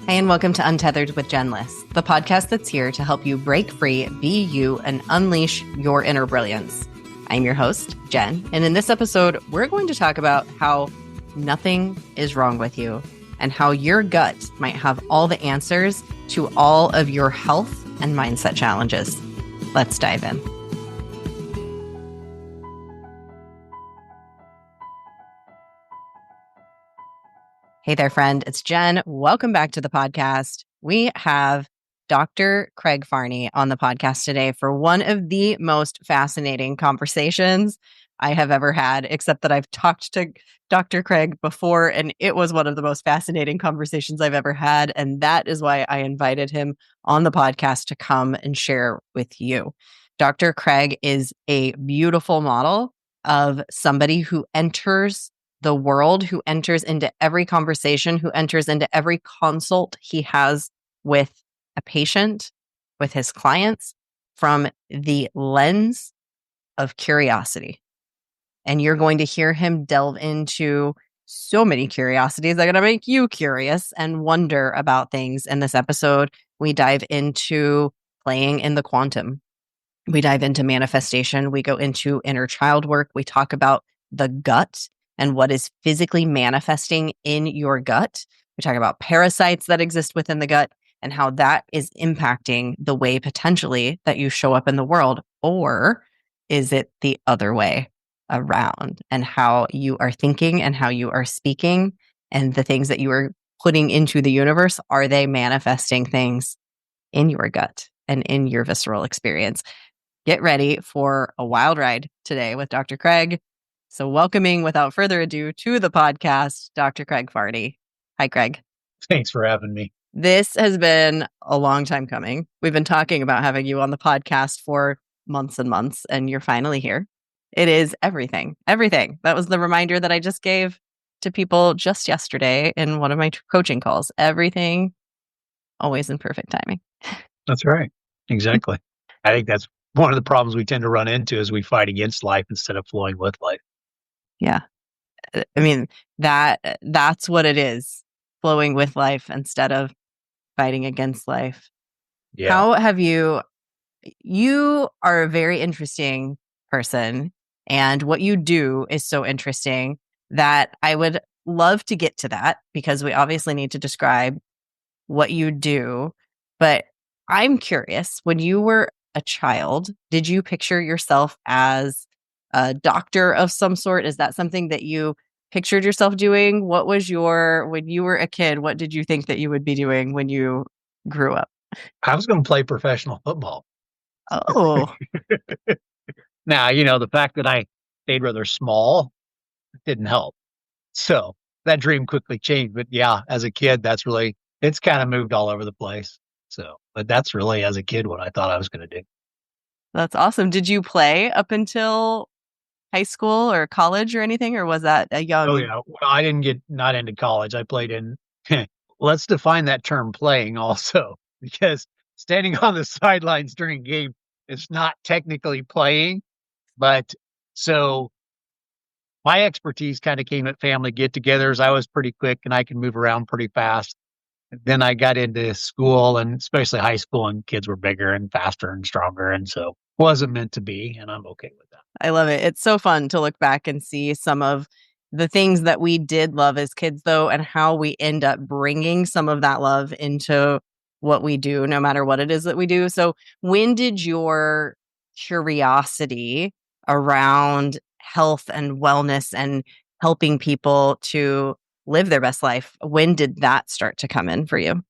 Hey, and welcome to Untethered with Jen Liss, the podcast that's here to help you break free, be you, and unleash your inner brilliance. I'm your host, Jen, and in this episode, we're going to talk about how nothing is wrong with you and how your gut might have all the answers to all of your health and mindset challenges. Let's dive in. Hey there, friend. It's Jen. Welcome back to the podcast. We have Dr. Craig Farney on the podcast today for one of the most fascinating conversations I have ever had, except that I've talked to Dr. Craig before, and it was one of the most fascinating conversations I've ever had. And that is why I invited him on the podcast to come and share with you. Dr. Craig is a beautiful model of somebody who enters the world, who enters into every conversation, who enters into every consult he has with a patient, with his clients, from the lens of curiosity. And you're going to hear him delve into so many curiosities that are going to make you curious and wonder about things. In this episode, we dive into playing in the quantum. We dive into manifestation. We go into inner child work. We talk about the gut and what is physically manifesting in your gut. We talk about parasites that exist within the gut and how that is impacting the way potentially that you show up in the world. Or is it the other way around, and how you are thinking and how you are speaking and the things that you are putting into the universe, are they manifesting things in your gut and in your visceral experience? Get ready for a wild ride today with Dr. Craig. So welcoming, without further ado, to the podcast, Dr. Craig Farney. Hi, Craig. Thanks for having me. This has been a long time coming. We've been talking about having you on the podcast for months and months, and you're finally here. It is everything. Everything. That was the reminder that I just gave to people just yesterday in one of my coaching calls. Everything always in perfect timing. That's right. Exactly. I think that's one of the problems we tend to run into, is we fight against life instead of flowing with life. Yeah. I mean, that's what it is. Flowing with life instead of fighting against life. Yeah. How have you are a very interesting person, and what you do is so interesting that I would love to get to that, because we obviously need to describe what you do. But I'm curious, when you were a child, did you picture yourself as a doctor of some sort? Is that something that you pictured yourself doing? What was when you were a kid, what did you think that you would be doing when you grew up? I was going to play professional football. Oh. Now, the fact that I stayed rather small didn't help. So that dream quickly changed. But yeah, as a kid, it's kind of moved all over the place. But that's really, as a kid, what I thought I was going to do. That's awesome. Did you play up until high school or college or anything, or was that a young? Oh, yeah. Well, I didn't get not into college. I played in, let's define that term, playing also, because standing on the sidelines during a game is not technically playing. But so my expertise kind of came at family get-togethers. I was pretty quick and I can move around pretty fast. Then I got into school, and especially high school, and kids were bigger and faster and stronger. And so it wasn't meant to be, and I'm okay with that. I love it. It's so fun to look back and see some of the things that we did love as kids, though, and how we end up bringing some of that love into what we do, no matter what it is that we do. So when did your curiosity around health and wellness and helping people to live their best life, when did that start to come in for you?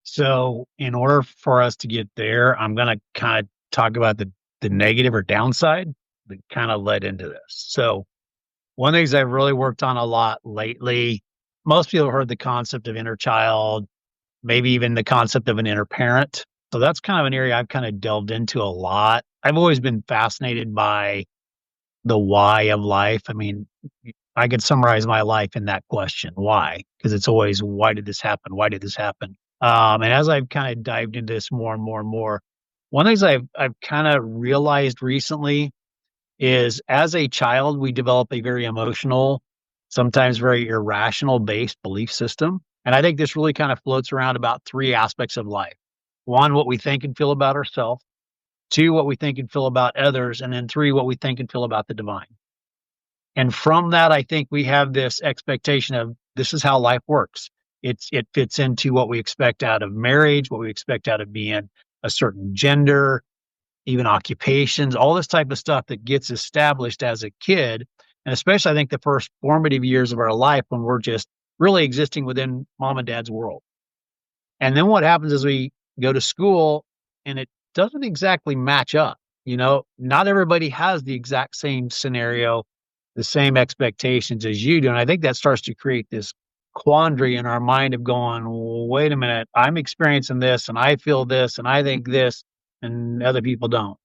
So in order for us to get there, I'm going to kind of talk about the negative or downside that kind of led into this. So one of the things I've really worked on a lot lately, most people have heard the concept of inner child, maybe even the concept of an inner parent. So that's kind of an area I've kind of delved into a lot. I've always been fascinated by the why of life. I mean, I could summarize my life in that question, why? Because it's always, why did this happen? Why did this happen? And as I've kind of dived into this more and more and more, one of the things I've kind of realized recently is, as a child, we develop a very emotional, sometimes very irrational based belief system. And I think this really kind of floats around about three aspects of life. One, what we think and feel about ourselves. Two, what we think and feel about others. And then three, what we think and feel about the divine. And from that, I think we have this expectation of this is how life works. It fits into what we expect out of marriage, what we expect out of being a certain gender, even occupations, all this type of stuff that gets established as a kid. And especially, I think, the first formative years of our life when we're just really existing within mom and dad's world. And then what happens is we go to school and it doesn't exactly match up. Not everybody has the exact same scenario, the same expectations as you do. And I think that starts to create this quandary in our mind of going, well, wait a minute, I'm experiencing this and I feel this and I think this and other people don't.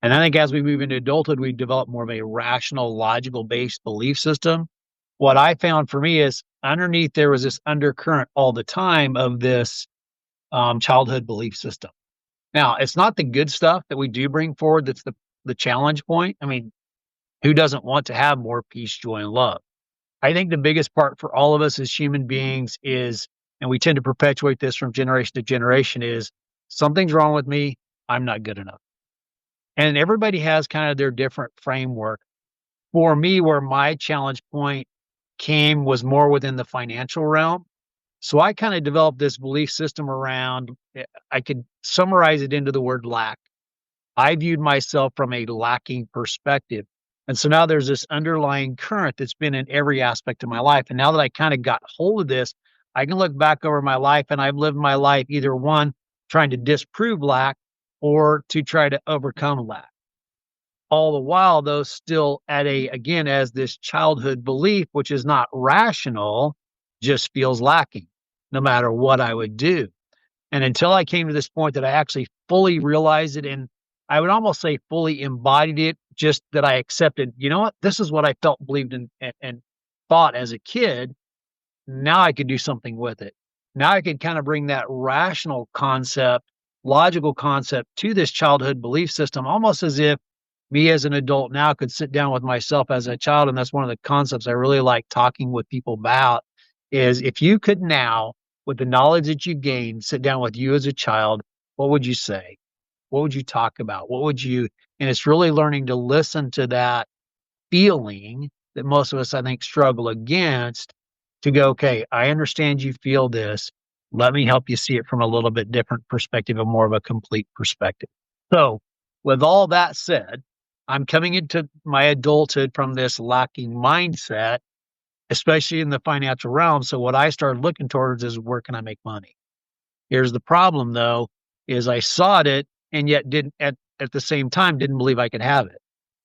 And I think as we move into adulthood, we develop more of a rational, logical based belief system. What I found for me is underneath there was this undercurrent all the time of this childhood belief system. Now, it's not the good stuff that we do bring forward that's the challenge point. I mean, who doesn't want to have more peace, joy, and love? I think the biggest part for all of us as human beings is, and we tend to perpetuate this from generation to generation, is something's wrong with me. I'm not good enough. And everybody has kind of their different framework. For me, where my challenge point came was more within the financial realm. So I kind of developed this belief system around, I could summarize it into the word lack. I viewed myself from a lacking perspective. And so now there's this underlying current that's been in every aspect of my life. And now that I kind of got hold of this, I can look back over my life and I've lived my life either one, trying to disprove lack or to try to overcome lack. All the while, though, still again, as this childhood belief, which is not rational, just feels lacking no matter what I would do. And until I came to this point that I actually fully realized it, and I would almost say fully embodied it, just that I accepted, you know what, this is what I felt, believed in, and thought as a kid. Now I could do something with it. Now I could kind of bring that rational concept, logical concept to this childhood belief system, almost as if me as an adult now could sit down with myself as a child. And that's one of the concepts I really like talking with people about is if you could now, with the knowledge that you gained, sit down with you as a child, what would you say? What would you talk about? And it's really learning to listen to that feeling that most of us, I think, struggle against to go, okay, I understand you feel this. Let me help you see it from a little bit different perspective, a more of a complete perspective. So with all that said, I'm coming into my adulthood from this lacking mindset, especially in the financial realm. So what I started looking towards is where can I make money? Here's the problem though, is I sought it and yet didn't at the same time didn't believe I could have it.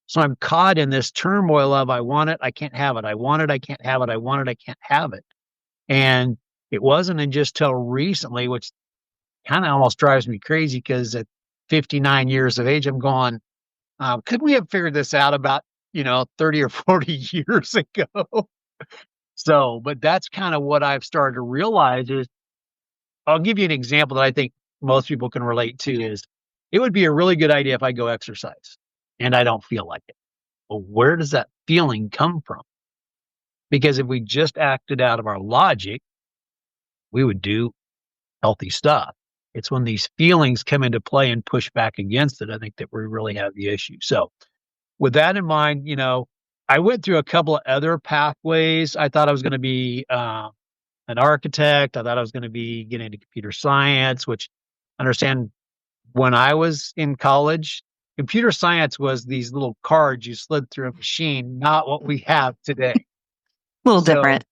So I'm caught in this turmoil of I want it, I can't have it. I want it, I can't have it. I want it, I can't have it. And it wasn't in just till recently, which kind of almost drives me crazy because at 59 years of age, I'm going, couldn't we have figured this out about, 30 or 40 years ago? So, but that's kind of what I've started to realize is I'll give you an example that I think most people can relate to is it would be a really good idea if I go exercise and I don't feel like it. Well, where does that feeling come from? Because if we just acted out of our logic, we would do healthy stuff. It's when these feelings come into play and push back against it, I think that we really have the issue. So with that in mind, I went through a couple of other pathways. I thought I was going to be an architect. I thought I was going to be getting into computer science, which I understand when I was in college, computer science was these little cards you slid through a machine, not what we have today. A little different.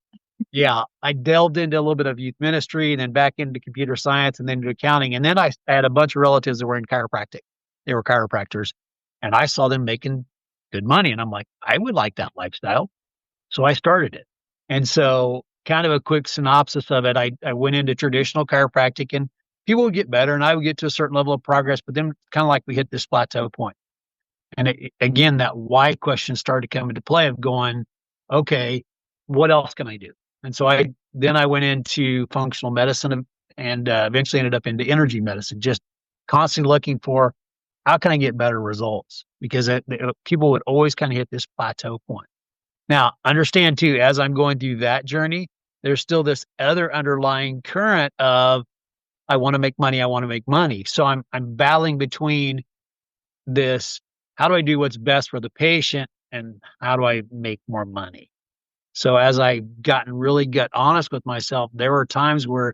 Yeah, I delved into a little bit of youth ministry and then back into computer science and then into accounting. And then I had a bunch of relatives that were in chiropractic. They were chiropractors and I saw them making good money. And I'm like, I would like that lifestyle. So I started it. And so kind of a quick synopsis of it. I went into traditional chiropractic and people would get better and I would get to a certain level of progress, but then kind of like we hit this plateau point. And again, that why question started to come into play of going, okay, what else can I do? And so I went into functional medicine and eventually ended up into energy medicine, just constantly looking for how can I get better results? Because people would always kind of hit this plateau point. Now, understand too, as I'm going through that journey, there's still this other underlying current of I want to make money, I want to make money. So I'm battling between this, how do I do what's best for the patient and how do I make more money? So as I gotten really gut honest with myself, there were times where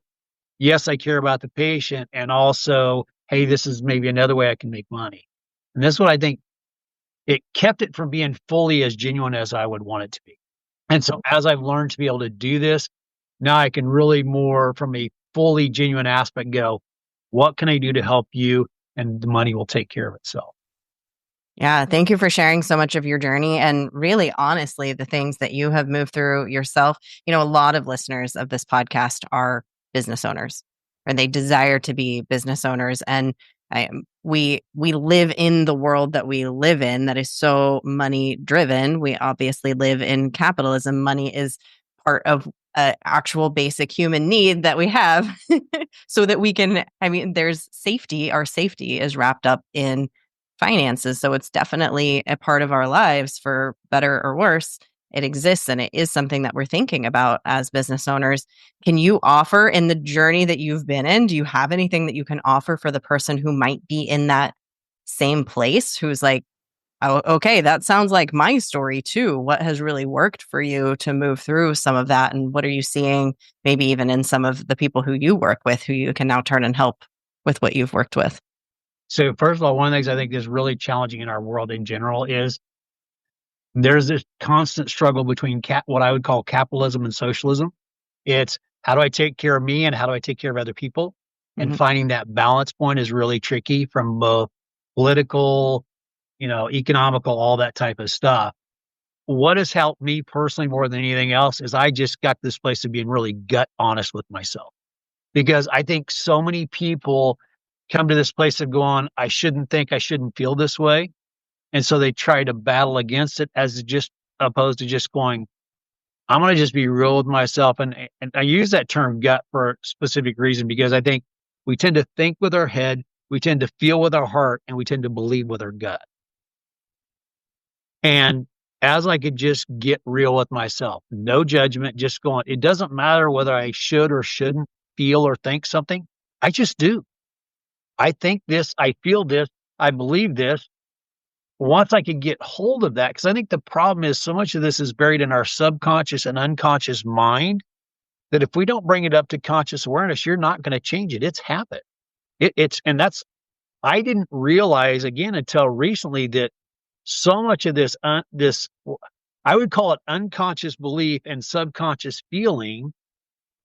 yes, I care about the patient and also, hey, this is maybe another way I can make money. And that's what I think it kept it from being fully as genuine as I would want it to be. And so as I've learned to be able to do this, now I can really more from a fully genuine aspect go, what can I do to help you? And the money will take care of itself. Yeah, thank you for sharing so much of your journey and really honestly the things that you have moved through yourself. A lot of listeners of this podcast are business owners or they desire to be business owners and we live in the world that we live in that is so money driven. We obviously live in capitalism. Money is part of an actual basic human need that we have so that we can, there's safety. Our safety is wrapped up in finances. So it's definitely a part of our lives for better or worse. It exists and it is something that we're thinking about as business owners. Can you offer in the journey that you've been in? Do you have anything that you can offer for the person who might be in that same place who's like, oh, okay, that sounds like my story too. What has really worked for you to move through some of that? And what are you seeing maybe even in some of the people who you work with who you can now turn and help with what you've worked with? So first of all, one of the things I think is really challenging in our world in general is there's this constant struggle between what I would call capitalism and socialism. It's how do I take care of me and how do I take care of other people? And Mhm. finding that balance point is really tricky from both political, economical, all that type of stuff. What has helped me personally more than anything else is I just got this place of being really gut honest with myself because I think so many people come to this place of going, I shouldn't think, I shouldn't feel this way. And so they try to battle against it as just opposed to just going, I'm going to just be real with myself. And I use that term gut for a specific reason because I think we tend to think with our head, we tend to feel with our heart, and we tend to believe with our gut. And as I could just get real with myself, no judgment, just going, it doesn't matter whether I should or shouldn't feel or think something. I just do. I think this, I feel this, I believe this. Once I could get hold of that, because I think the problem is so much of this is buried in our subconscious and unconscious mind that if we don't bring it up to conscious awareness, you're not going to change it. It's habit. And that's, I didn't realize again until recently that so much of this, I would call it unconscious belief and subconscious feeling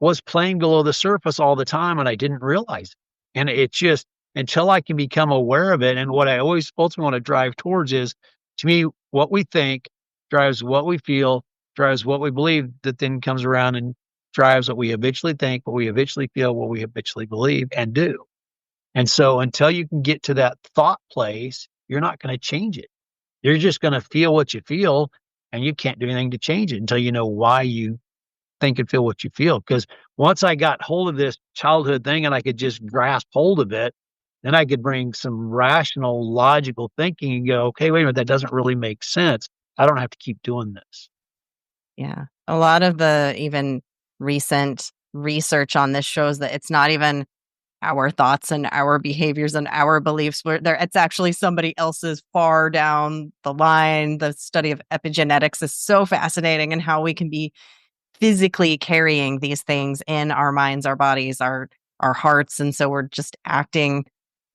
was playing below the surface all the time. And I didn't realize it. And it just, until I can become aware of it. And what I always ultimately want to drive towards is, to me, what we think drives what we feel, drives what we believe, that then comes around and drives what we habitually think, what we habitually feel, what we habitually believe and do. And so until you can get to that thought place, you're not going to change it. You're just going to feel what you feel and you can't do anything to change it until you know why you think and feel what you feel. Because once I got hold of this childhood thing and I could just grasp hold of it, then I could bring some rational, logical thinking and go, okay, wait a minute, that doesn't really make sense. I don't have to keep doing this. Yeah. A lot of the even recent research on this shows that it's not even our thoughts and our behaviors and our beliefs where there it's actually somebody else's far down the line. The study of epigenetics is so fascinating and how we can be physically carrying these things in our minds, our bodies, our hearts. And so we're just acting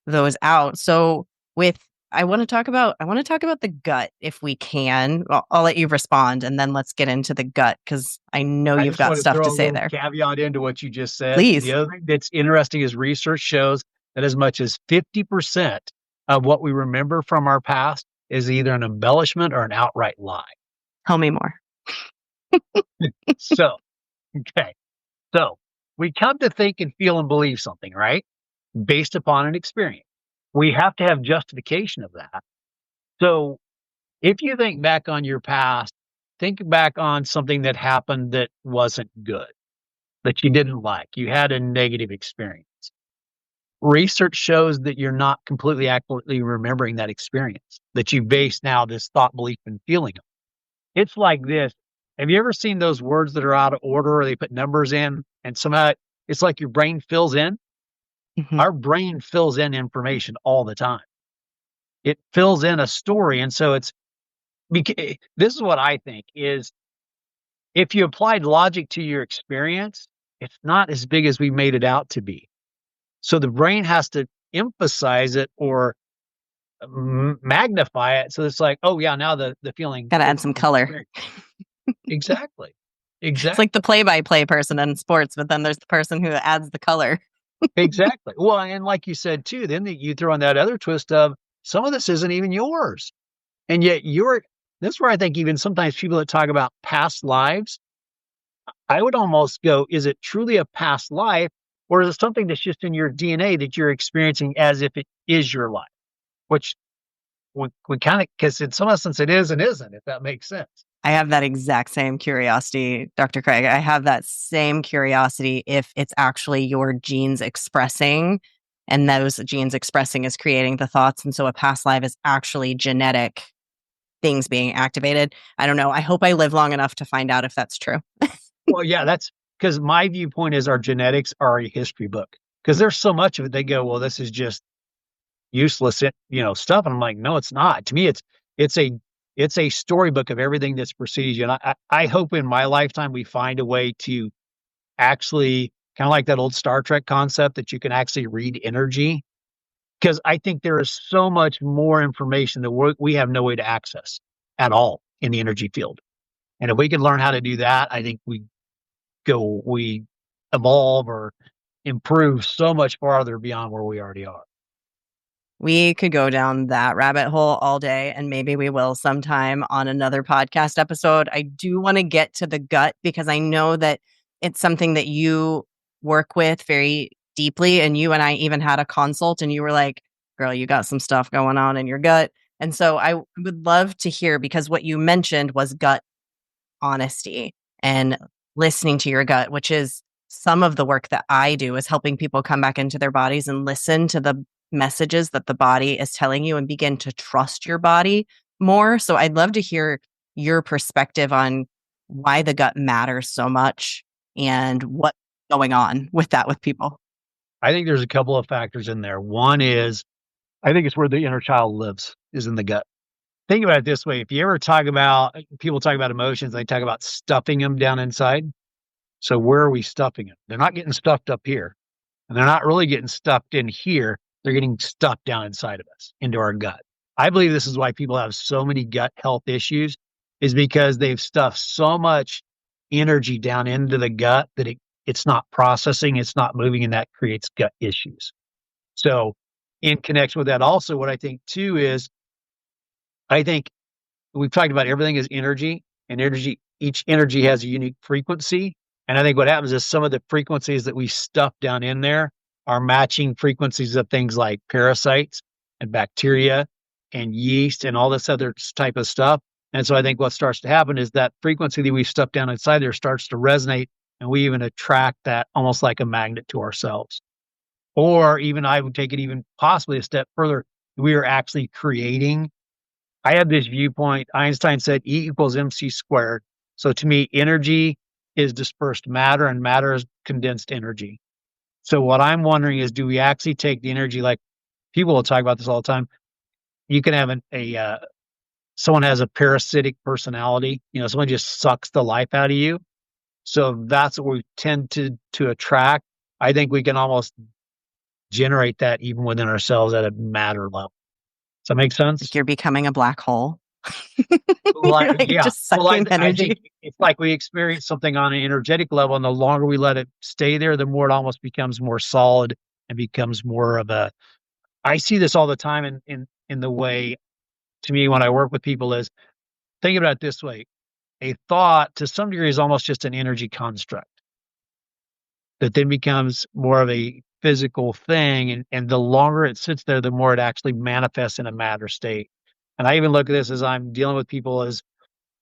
those out. So with I want to talk about the gut if we can. I'll let you respond and then let's get into the gut because I know I you've just got want to stuff throw to a say little there. caveat into what you just said. The Please. other thing that's interesting is research shows that as much as 50% of what we remember from our past is either an embellishment or an outright lie. Tell me more. So, okay. So we come to think and feel and believe something, right? Based upon an experience. We have to have justification of that. So if you think back on your past, think back on something that happened that wasn't good, that you didn't like. You had a negative experience. Research shows that you're not completely accurately remembering that experience, that you base now this thought, belief, and feeling on. It's like this. Have you ever seen those words that are out of order or they put numbers in and somehow it's like your brain fills in? Mhm. Our brain fills in information all the time. It fills in a story. And so this is what I think is if you applied logic to your experience, it's not as big as we made it out to be. So the brain has to emphasize it or magnify it. So it's like, oh yeah, now the feeling Got to add fits some with the color. experience. Exactly. It's like the Exactly. play-by-play person in sports, but then there's the person who adds the color. Exactly. Well, and like you said too, then you throw in that other twist of some of this isn't even yours. And yet that's where I think even sometimes people that talk about past lives, I would almost go, is it truly a past life? Or is it something that's just in your DNA that you're experiencing as if it is your life? Which we kind of, because in some essence it is and isn't, if that makes sense. I have that exact same curiosity, Dr. Craig. I have that same curiosity if it's actually your genes expressing, and those genes expressing is creating the thoughts. And so a past life is actually genetic things being activated. I don't know. I hope I live long enough to find out if that's true. Well, yeah, that's because my viewpoint is our genetics are a history book. Because there's so much of it, they go, well, this is just useless, stuff. And I'm like, no, it's not. To me, it's a it's a storybook of everything that's preceded you. And I hope in my lifetime we find a way to actually kind of like that old Star Trek concept that you can actually read energy. Because I think there is so much more information that we have no way to access at all in the energy field. And if we can learn how to do that, I think we evolve or improve so much farther beyond where we already are. We could go down that rabbit hole all day, and maybe we will sometime on another podcast episode. I do want to get to the gut because I know that it's something that you work with very deeply. And you and I even had a consult, and you were like, girl, you got some stuff going on in your gut. And so I would love to hear, because what you mentioned was gut honesty and listening to your gut, which is some of the work that I do, is helping people come back into their bodies and listen to the messages that the body is telling you and begin to trust your body more. So I'd love to hear your perspective on why the gut matters so much and what's going on with that with people. I think there's a couple of factors in there. One is I think it's where the inner child lives, is in the gut. Think about it this way. If you ever people talk about emotions, they talk about stuffing them down inside. So where are we stuffing them? They're not getting stuffed up here, and they're not really getting stuffed in here. They're getting stuffed down inside of us into our gut. I believe this is why people have so many gut health issues, is because they've stuffed so much energy down into the gut that it's not processing, it's not moving, and that creates gut issues. So in connection with that, also what I think too is I think we've talked about everything is energy, and each energy has a unique frequency. And I think what happens is some of the frequencies that we stuff down in there are matching frequencies of things like parasites and bacteria and yeast and all this other type of stuff. And so I think what starts to happen is that frequency that we stuff down inside there starts to resonate, and we even attract that almost like a magnet to ourselves. Or even I would take it even possibly a step further. We are actually creating. I have this viewpoint. Einstein said E equals MC squared. So to me, energy is dispersed matter and matter is condensed energy. So what I'm wondering is, do we actually take the energy, like people will talk about this all the time. You can have someone has a parasitic personality, someone just sucks the life out of you. So that's what we tend to attract. I think we can almost generate that even within ourselves at a matter level. Does that make sense? Like you're becoming a black hole. Like, You're like yeah. just Well, sucking I think energy. it's like we experience something on an energetic level, and the longer we let it stay there, the more it almost becomes more solid and becomes more of a. I see this all the time in the way, to me, when I work with people, is think about it this way: a thought to some degree is almost just an energy construct that then becomes more of a physical thing, and the longer it sits there, the more it actually manifests in a matter state. And I even look at this as I'm dealing with people as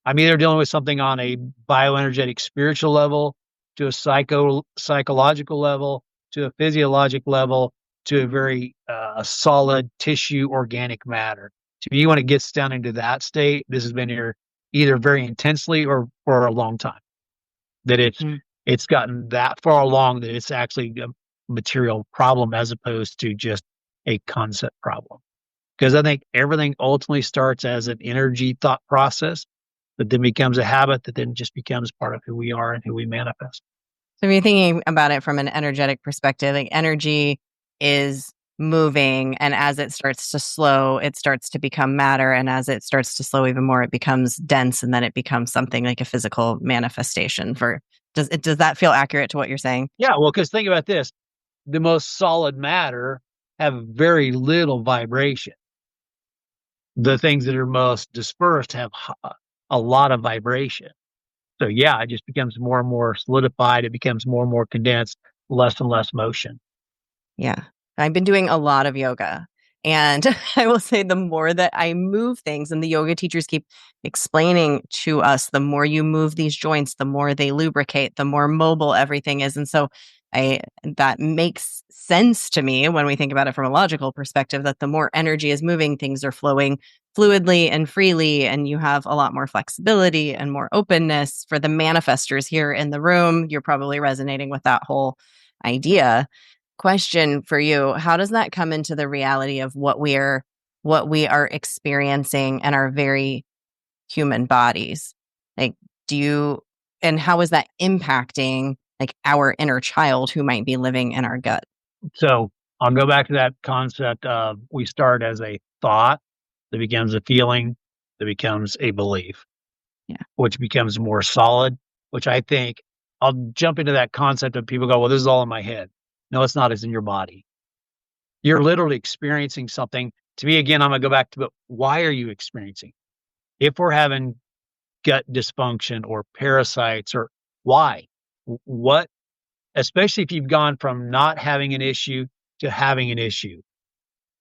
I'm either dealing with something on a bioenergetic spiritual level, to a psychological level, to a physiologic level, to a very solid tissue organic matter. To me, when it gets down into that state, this has been either very intensely or for a long time. That it's gotten that far along that it's actually a material problem as opposed to just a concept problem. Because I think everything ultimately starts as an energy thought process that then becomes a habit that then just becomes part of who we are and who we manifest. So if you're thinking about it from an energetic perspective, like energy is moving, and as it starts to slow, it starts to become matter, and as it starts to slow even more, it becomes dense, and then it becomes something like a physical manifestation. Does that feel accurate to what you're saying? Yeah, well, because think about this: the most solid matter have very little vibration. The things that are most dispersed have a lot of vibration. So yeah, it just becomes more and more solidified. It becomes more and more condensed, less and less motion. Yeah. I've been doing a lot of yoga. And I will say the more that I move things, and the yoga teachers keep explaining to us, the more you move these joints, the more they lubricate, the more mobile everything is. And so that makes sense to me when we think about it from a logical perspective, that the more energy is moving, things are flowing fluidly and freely, and you have a lot more flexibility and more openness. For the manifestors here in the room, you're probably resonating with that whole idea. Question for you: how does that come into the reality of what we are experiencing in our very human bodies? Like, do you and how is that impacting like our inner child who might be living in our gut? So I'll go back to that concept of we start as a thought that becomes a feeling that becomes a belief, Yeah. which becomes more solid, which I think I'll jump into that concept of people go, well, this is all in my head. No, it's not. It's in your body. You're literally experiencing something. To me, again, I'm going to go back to, but why are you experiencing? If we're having gut dysfunction or parasites or why, what, especially if you've gone from not having an issue to having an issue,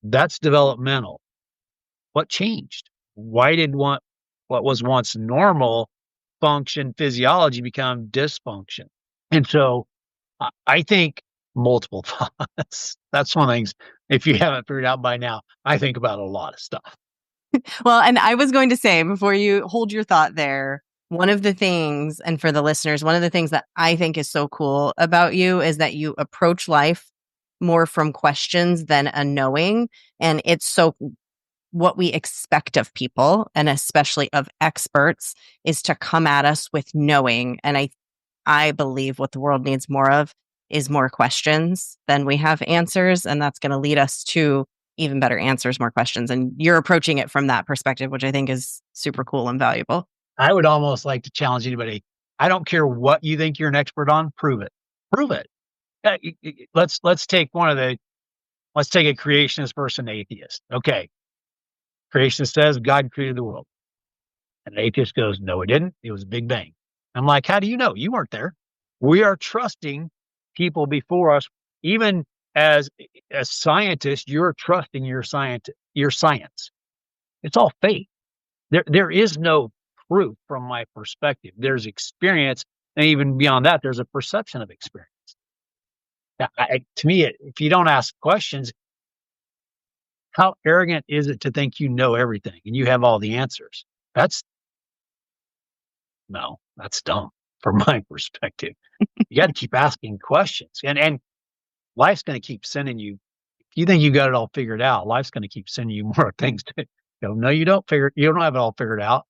that's developmental. What changed? Why did what was once normal function physiology become dysfunction? And so I think multiple thoughts. That's one of the things, if you haven't figured out by now, I think about a lot of stuff. Well, and I was going to say, before you hold your thought there, one of the things, and for the listeners, one of the things that I think is so cool about you is that you approach life more from questions than a knowing. And it's so what we expect of people, and especially of experts, is to come at us with knowing. And I believe what the world needs more of is more questions than we have answers. And that's going to lead us to even better answers, more questions. And you're approaching it from that perspective, which I think is super cool and valuable. I would almost like to challenge anybody. I don't care what you think you're an expert on, prove it. Prove it. Let's take let's take a creationist versus an atheist. Okay. Creationist says God created the world. And an atheist goes, no, it didn't. It was a big bang. I'm like, how do you know? You weren't there. We are trusting people before us. Even as scientists, you're trusting your science. It's all faith. There is no proof from my perspective. There's experience, and even beyond that, there's a perception of experience. To me, if you don't ask questions, how arrogant is it to think you know everything and you have all the answers? That's No, that's dumb from my perspective. You got to keep asking questions, and life's going to keep sending you. If you think you got it all figured out, life's going to keep sending you more things to go. No, you don't You don't have it all figured out.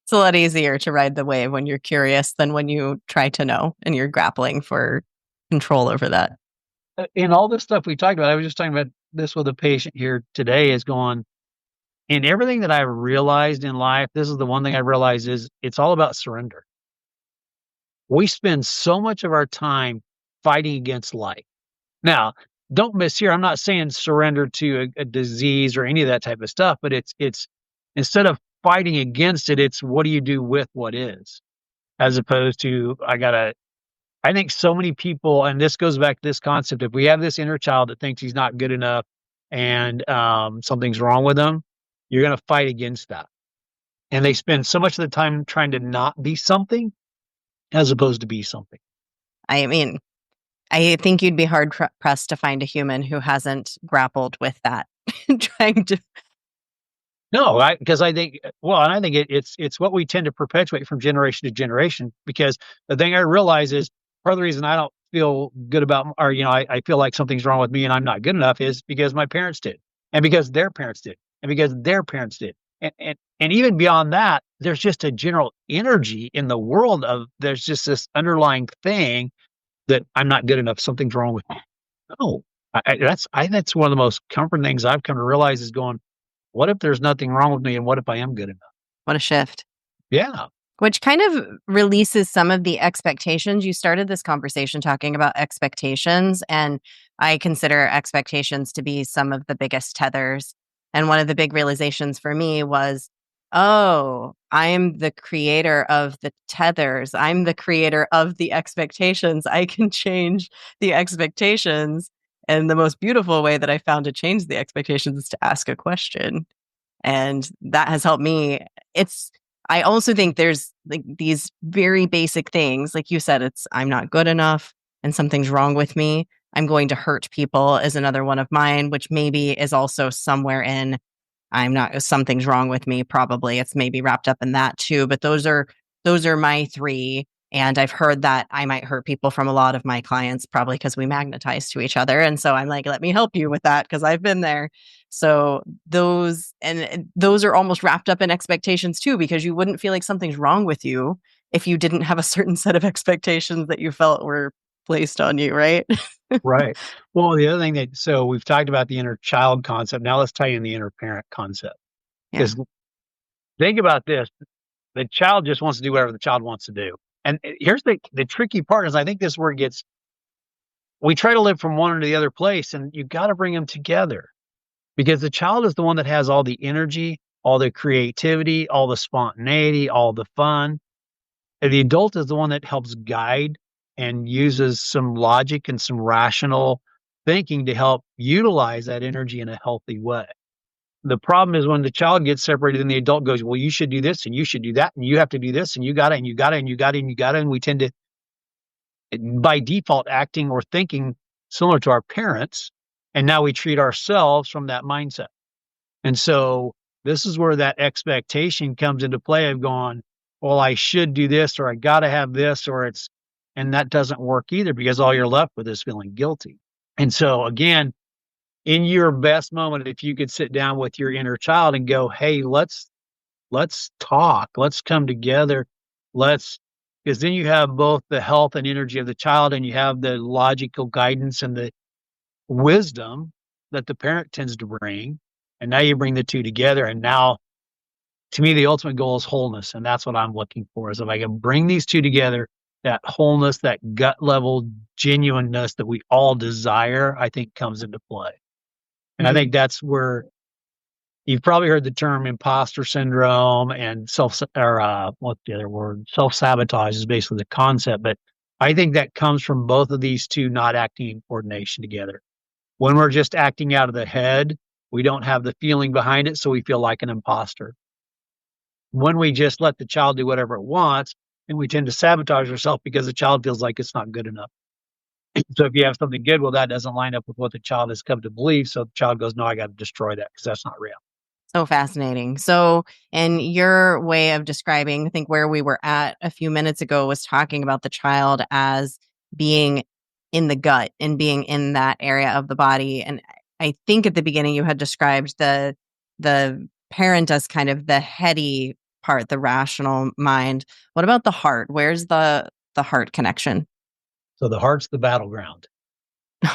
It's a lot easier to ride the wave when you're curious than when you try to know and you're grappling for control over that. In all this stuff we talked about, I was just talking about this with a patient here today. Is going in everything that I've realized in life. This is the one thing I realized is it's all about surrender. We spend so much of our time fighting against life. Now, don't miss here. I'm not saying surrender to a disease or any of that type of stuff, but it's instead of fighting against it, it's what do you do with what is, as opposed to I think so many people, and this goes back to this concept: if we have this inner child that thinks he's not good enough and something's wrong with him, you're going to fight against that. And they spend so much of the time trying to not be something as opposed to be something. I mean, I think you'd be hard pressed to find a human who hasn't grappled with that, trying to No, because I think, well, and I think it's what we tend to perpetuate from generation to generation. Because the thing I realize is part of the reason I don't feel good about, or I feel like something's wrong with me and I'm not good enough is because my parents did, and because their parents did, and because their parents did, and even beyond that, there's just a general energy in the world of there's just this underlying thing that I'm not good enough. Something's wrong with me. No, that's one of the most comforting things I've come to realize is going, what if there's nothing wrong with me and what if I am good enough? What a shift. Yeah, Which kind of releases some of the expectations. You started this conversation talking about expectations, and I consider expectations to be some of the biggest tethers. And one of the big realizations for me was, oh, I'm the creator of the tethers. I'm the creator of the expectations. I can change the expectations. And the most beautiful way that I found to change the expectations is to ask a question. And that has helped me. It's I also think there's like these very basic things, like you said, it's I'm not good enough and something's wrong with me. I'm going to hurt people is another one of mine, which maybe is also somewhere in I'm not something's wrong with me. Probably it's maybe wrapped up in that too. But those are my three. And I've heard that I might hurt people from a lot of my clients, probably because we magnetize to each other. And so I'm like, let me help you with that because I've been there. So those are almost wrapped up in expectations too, because you wouldn't feel like something's wrong with you if you didn't have a certain set of expectations that you felt were placed on you, right? right. Well, the other thing so we've talked about the inner child concept. Now let's tie in the inner parent concept. Yeah. Because think about this: the child just wants to do whatever the child wants to do. And here's the tricky part is I think this is where it gets. We try to live from one to the other place, and you got to bring them together because the child is the one that has all the energy, all the creativity, all the spontaneity, all the fun. And the adult is the one that helps guide and uses some logic and some rational thinking to help utilize that energy in a healthy way. The problem is when the child gets separated and the adult goes, well, you should do this and you should do that and you have to do this and you got it and you got it and you got it and you got it. And we tend to, by default, acting or thinking similar to our parents. And now we treat ourselves from that mindset. And so this is where that expectation comes into play of going, well, I should do this, or I got to have this, and that doesn't work either because all you're left with is feeling guilty. And so again, in your best moment, if you could sit down with your inner child and go, hey, let's talk, let's come together, let's, because then you have both the health and energy of the child and you have the logical guidance and the wisdom that the parent tends to bring. And now you bring the two together. And now, to me, the ultimate goal is wholeness. And that's what I'm looking for is if I can bring these two together, that wholeness, that gut level genuineness that we all desire, I think comes into play. And I think that's where you've probably heard the term imposter syndrome and what's the other word? Self-sabotage is basically the concept. But I think that comes from both of these two not acting in coordination together. When we're just acting out of the head, we don't have the feeling behind it, so we feel like an imposter. When we just let the child do whatever it wants, and we tend to sabotage ourselves because the child feels like it's not good enough. So if you have something good, well, that doesn't line up with what the child has come to believe. So the child goes, no, I got to destroy that because that's not real. So fascinating. So, in your way of describing, I think where we were at a few minutes ago was talking about the child as being in the gut and being in that area of the body. And I think at the beginning you had described the parent as kind of the heady part, the rational mind. What about the heart? Where's the heart connection? So the heart's the battleground.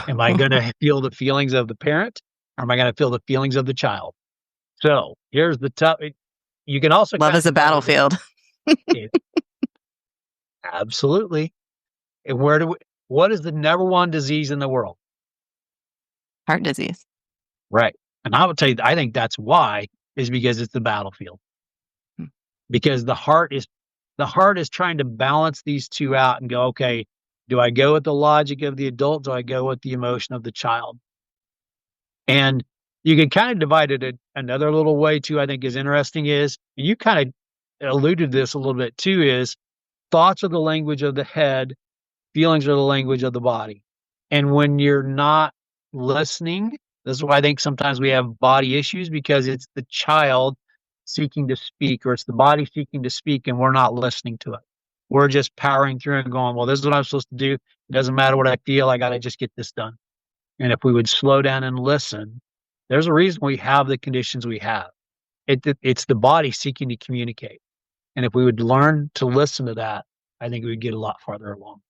Am I going to feel the feelings of the parent or am I going to feel the feelings of the child? So here's the tough. You can also Love is a battlefield. Absolutely. And what is the number one disease in the world? Heart disease. Right. And I would tell you, I think that's why is because it's the battlefield. Hmm. Because the heart is trying to balance these two out and go, okay, do I go with the logic of the adult? Do I go with the emotion of the child? And you can kind of divide it another little way too, I think is interesting is, and you kind of alluded to this a little bit too, is thoughts are the language of the head, feelings are the language of the body. And when you're not listening, this is why I think sometimes we have body issues because it's the child seeking to speak, or it's the body seeking to speak, and we're not listening to it. We're just powering through and going, well, this is what I'm supposed to do. It doesn't matter what I feel. I got to just get this done. And if we would slow down and listen, there's a reason we have the conditions we have. It's the body seeking to communicate. And if we would learn to listen to that, I think we would get a lot farther along.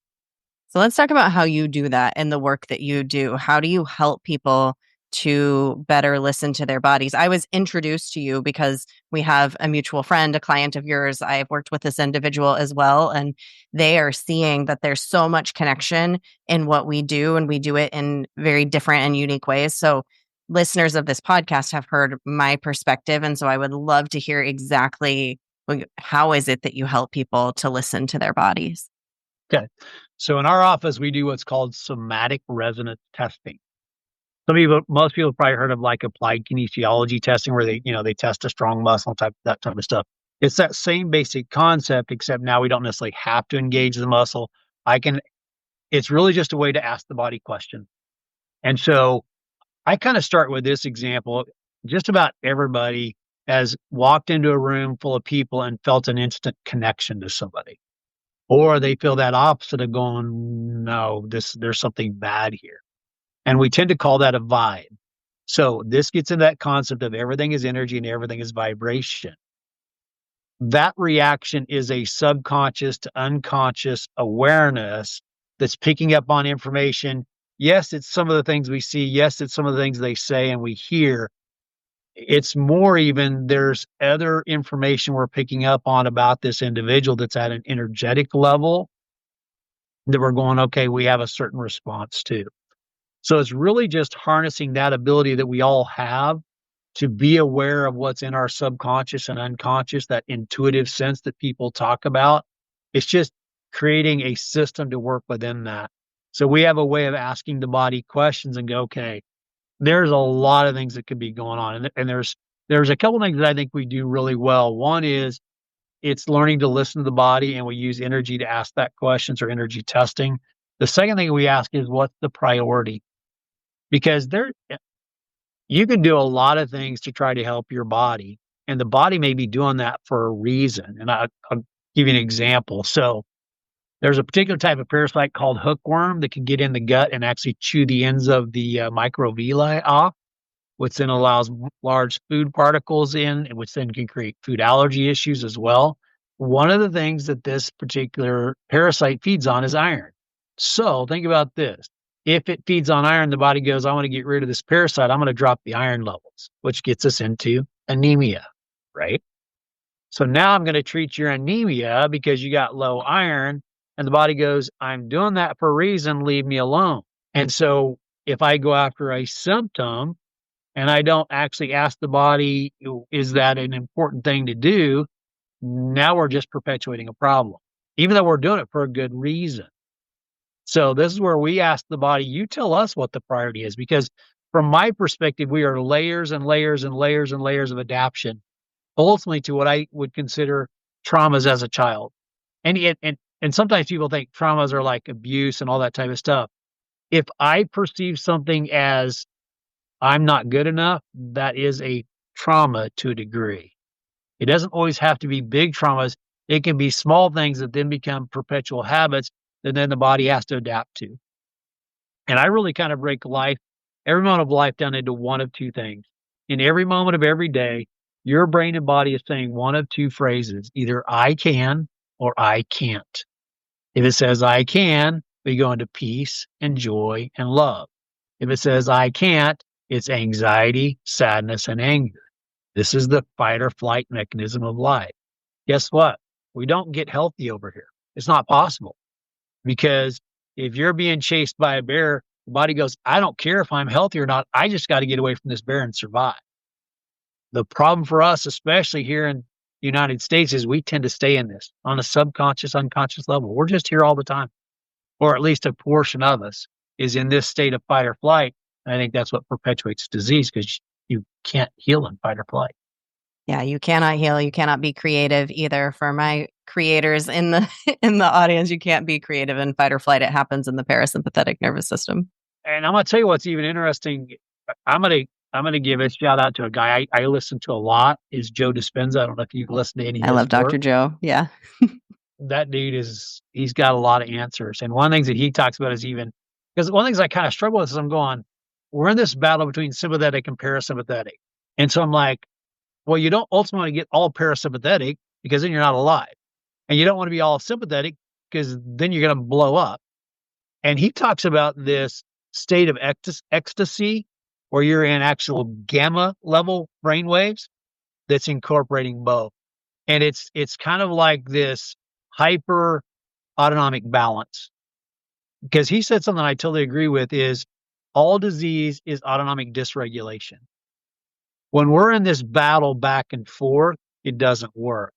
So let's talk about how you do that and the work that you do. How do you help people to better listen to their bodies? I was introduced to you because we have a mutual friend, a client of yours. I've worked with this individual as well, and they are seeing that there's so much connection in what we do, and we do it in very different and unique ways. So listeners of this podcast have heard my perspective, and so I would love to hear exactly how is it that you help people to listen to their bodies? Okay. So in our office, we do what's called somatic resonance testing. Most people have probably heard of like applied kinesiology testing, where they test a strong muscle that type of stuff. It's that same basic concept, except now we don't necessarily have to engage the muscle. It's really just a way to ask the body questions. And so I kind of start with this example. Just about everybody has walked into a room full of people and felt an instant connection to somebody. Or they feel that opposite of going, no, there's something bad here. And we tend to call that a vibe. So this gets into that concept of everything is energy and everything is vibration. That reaction is a subconscious to unconscious awareness that's picking up on information. Yes, it's some of the things we see. Yes, it's some of the things they say and we hear. It's more even there's other information we're picking up on about this individual that's at an energetic level that we're going, okay, we have a certain response to. So it's really just harnessing that ability that we all have to be aware of what's in our subconscious and unconscious, that intuitive sense that people talk about. It's just creating a system to work within that. So we have a way of asking the body questions and go, okay, there's a lot of things that could be going on. And there's a couple things that I think we do really well. One is it's learning to listen to the body, and we use energy to ask that questions or energy testing. The second thing we ask is what's the priority? Because you can do a lot of things to try to help your body, and the body may be doing that for a reason. And I'll give you an example. So there's a particular type of parasite called hookworm that can get in the gut and actually chew the ends of the microvilli off, which then allows large food particles in, which then can create food allergy issues as well. One of the things that this particular parasite feeds on is iron. So think about this. If it feeds on iron, the body goes, I want to get rid of this parasite. I'm going to drop the iron levels, which gets us into anemia, right? So now I'm going to treat your anemia because you got low iron. And the body goes, I'm doing that for a reason. Leave me alone. And so if I go after a symptom and I don't actually ask the body, is that an important thing to do? Now we're just perpetuating a problem, even though we're doing it for a good reason. So this is where we ask the body, you tell us what the priority is, because from my perspective, we are layers and layers and layers and layers of adaptation, ultimately to what I would consider traumas as a child. And sometimes people think traumas are like abuse and all that type of stuff. If I perceive something as I'm not good enough, that is a trauma to a degree. It doesn't always have to be big traumas. It can be small things that then become perpetual habits that then the body has to adapt to. And I really kind of break every moment of life down into one of two things. In every moment of every day, your brain and body is saying one of two phrases, either I can or I can't. If it says I can, we go into peace and joy and love. If it says I can't, it's anxiety, sadness, and anger. This is the fight or flight mechanism of life. Guess what? We don't get healthy over here. It's not possible. Because if you're being chased by a bear, the body goes, I don't care if I'm healthy or not. I just got to get away from this bear and survive. The problem for us, especially here in the United States, is we tend to stay in this on a subconscious, unconscious level. We're just here all the time, or at least a portion of us is in this state of fight or flight. And I think that's what perpetuates disease, because you can't heal in fight or flight. Yeah, you cannot heal. You cannot be creative either. For my creators in the in the audience, you can't be creative in fight or flight. It happens in the parasympathetic nervous system. And I'm going to tell you what's even interesting. I'm going to I'm going to give a shout out to a guy I listen to a lot is Joe Dispenza. I don't know if you've listened to any of I his love Dr. work. Joe. Yeah. That dude he's got a lot of answers. And one of the things that he talks about is even, because one of the things I kind of struggle with is I'm going, we're in this battle between sympathetic and parasympathetic. And so I'm like, well, you don't ultimately get all parasympathetic because then you're not alive. And you don't want to be all sympathetic because then you're going to blow up. And he talks about this state of ecstasy where you're in actual gamma level brainwaves that's incorporating both. And it's kind of like this hyper autonomic balance. Because he said something I totally agree with is all disease is autonomic dysregulation. When we're in this battle back and forth, it doesn't work.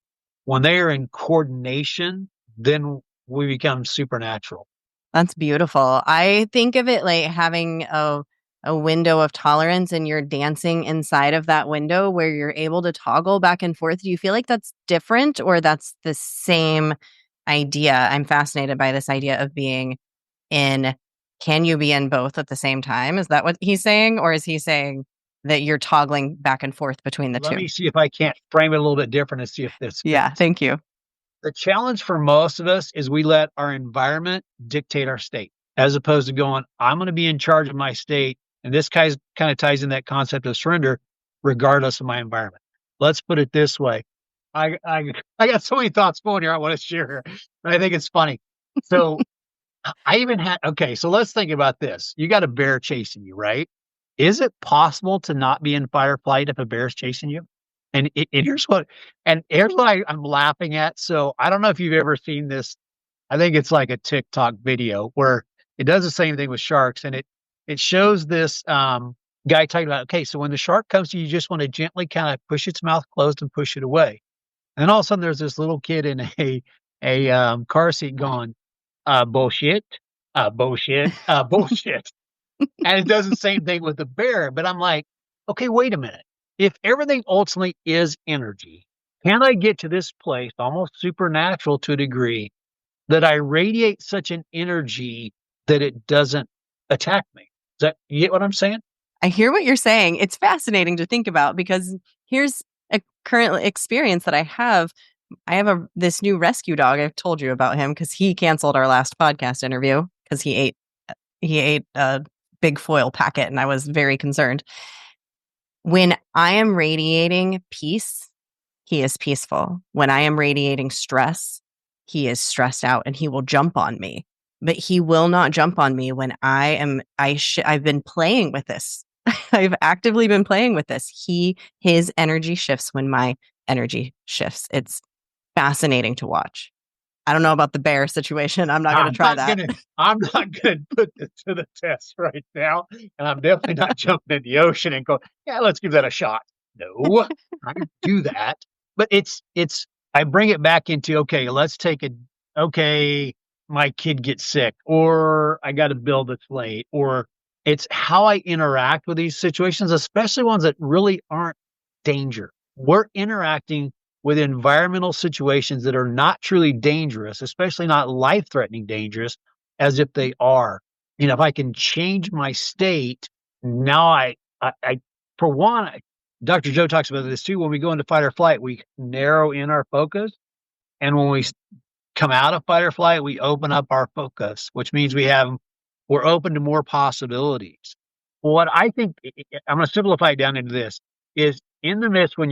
When they are in coordination, then we become supernatural. That's beautiful. I think of it like having a window of tolerance and you're dancing inside of that window where you're able to toggle back and forth. Do you feel like that's different or that's the same idea? I'm fascinated by this idea of being in, can you be in both at the same time? Is that what he's saying? Or is he saying that you're toggling back and forth between the Let two? me see if I can't frame it a little bit different and see if this Yeah, fits. thank you. The challenge for most of us is we let our environment dictate our state, as opposed to going, I'm going to be in charge of my state. And this kind of ties in that concept of surrender, regardless of my environment. Let's put it this way. I got so many thoughts going here I want to share. I think it's funny. So I even had, okay, so let's think about this. You got a bear chasing you, right? Is it possible to not be in fight or flight if a bear's chasing you? And here's what I'm laughing at. So I don't know if you've ever seen this. I think it's like a TikTok video where it does the same thing with sharks, and it shows this guy talking about, okay, so when the shark comes to you, you just want to gently kind of push its mouth closed and push it away. And then all of a sudden, there's this little kid in a car seat going, bullshit, bullshit, bullshit. And it does the same thing with the bear. But I'm like, okay, wait a minute. If everything ultimately is energy, can I get to this place, almost supernatural to a degree, that I radiate such an energy that it doesn't attack me? Does that, you get what I'm saying? I hear what you're saying. It's fascinating to think about because here's a current experience that I have. I have this new rescue dog. I've told you about him because he canceled our last podcast interview because he ate a big foil packet and I was very concerned. When I am radiating peace, he is peaceful. When I am radiating stress, he is stressed out and he will jump on me. But he will not jump on me when I've been playing with this. I've actively been playing with this. His energy shifts when my energy shifts. It's fascinating to watch. I don't know about the bear situation. I'm not going to try that. I'm not going to put this to the test right now. And I'm definitely not jumping in the ocean and going, yeah, let's give that a shot. No, I can do that. But I bring it back into, okay, okay, my kid gets sick, or I got a bill that's late, or it's how I interact with these situations, especially ones that really aren't danger. We're interacting with environmental situations that are not truly dangerous, especially not life-threatening dangerous, as if they are. You know, if I can change my state, now I for one, Dr. Joe talks about this too. When we go into fight or flight, we narrow in our focus. And when we come out of fight or flight, we open up our focus, which means we're open to more possibilities. What I think, I'm going to simplify it down into this, is in the midst when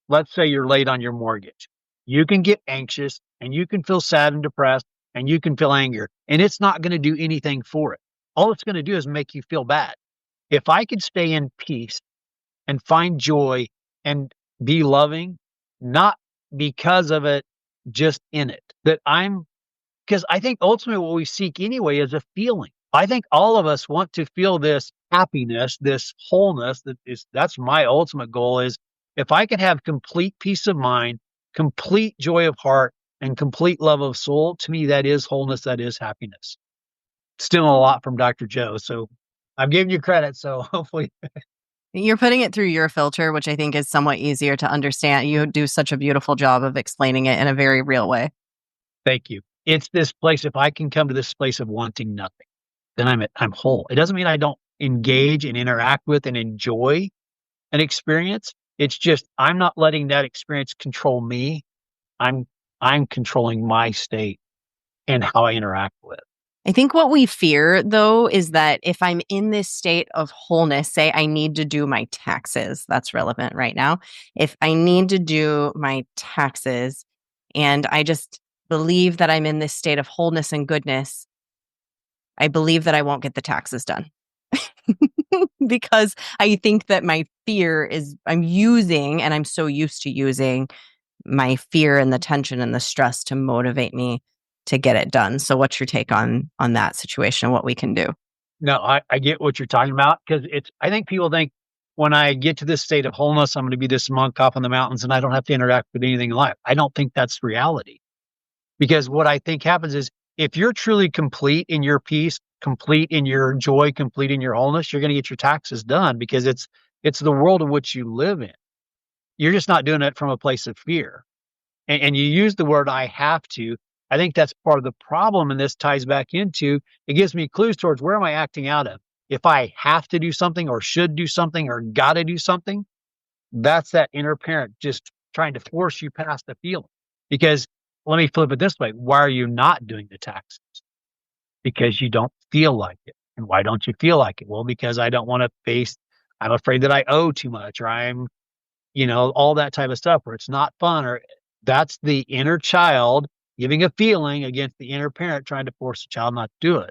let's say you're late on your mortgage, you can get anxious and you can feel sad and depressed and you can feel anger, and it's not going to do anything for it. All it's going to do is make you feel bad. If I can stay in peace and find joy and be loving, not because of it, just in it, because I think ultimately what we seek anyway is a feeling. I think all of us want to feel this happiness, this wholeness. That's my ultimate goal is if I can have complete peace of mind, complete joy of heart, and complete love of soul, to me, that is wholeness, that is happiness. Still a lot from Dr. Joe. So I'm giving you credit. So hopefully You're putting it through your filter, which I think is somewhat easier to understand. You do such a beautiful job of explaining it in a very real way. thank you. It's this place. If I can come to this place of wanting nothing, then I'm whole. It doesn't mean I don't engage and interact with and enjoy an experience. It's just I'm not letting that experience control me. I'm I'm controlling my state and how I interact with it. I think what we fear, though, is that if I'm in this state of wholeness, say I need to do my taxes, that's relevant right now. If I need to do my taxes and I just believe that I'm in this state of wholeness and goodness, I believe that I won't get the taxes done. Because I think that my fear is I'm using, and I'm so used to using my fear and the tension and the stress to motivate me to get it done. So what's your take on that situation, what we can do? No, I get what you're talking about because I think people think when I get to this state of wholeness, I'm going to be this monk off in the mountains and I don't have to interact with anything in life. I don't think that's reality because what I think happens is if you're truly complete in your peace, complete in your joy, complete in your wholeness, you're going to get your taxes done because it's the world in which you live in. You're just not doing it from a place of fear. And you use the word I have to. I think that's part of the problem. And this ties back into it gives me clues towards where am I acting out of? If I have to do something or should do something or got to do something, that's that inner parent just trying to force you past the feeling. Because let me flip it this way. Why are you not doing the taxes? Because you don't feel like it. And why don't you feel like it? Well, because I don't want to face, I'm afraid that I owe too much or I'm all that type of stuff where it's not fun or that's the inner child giving a feeling against the inner parent trying to force the child not to do it.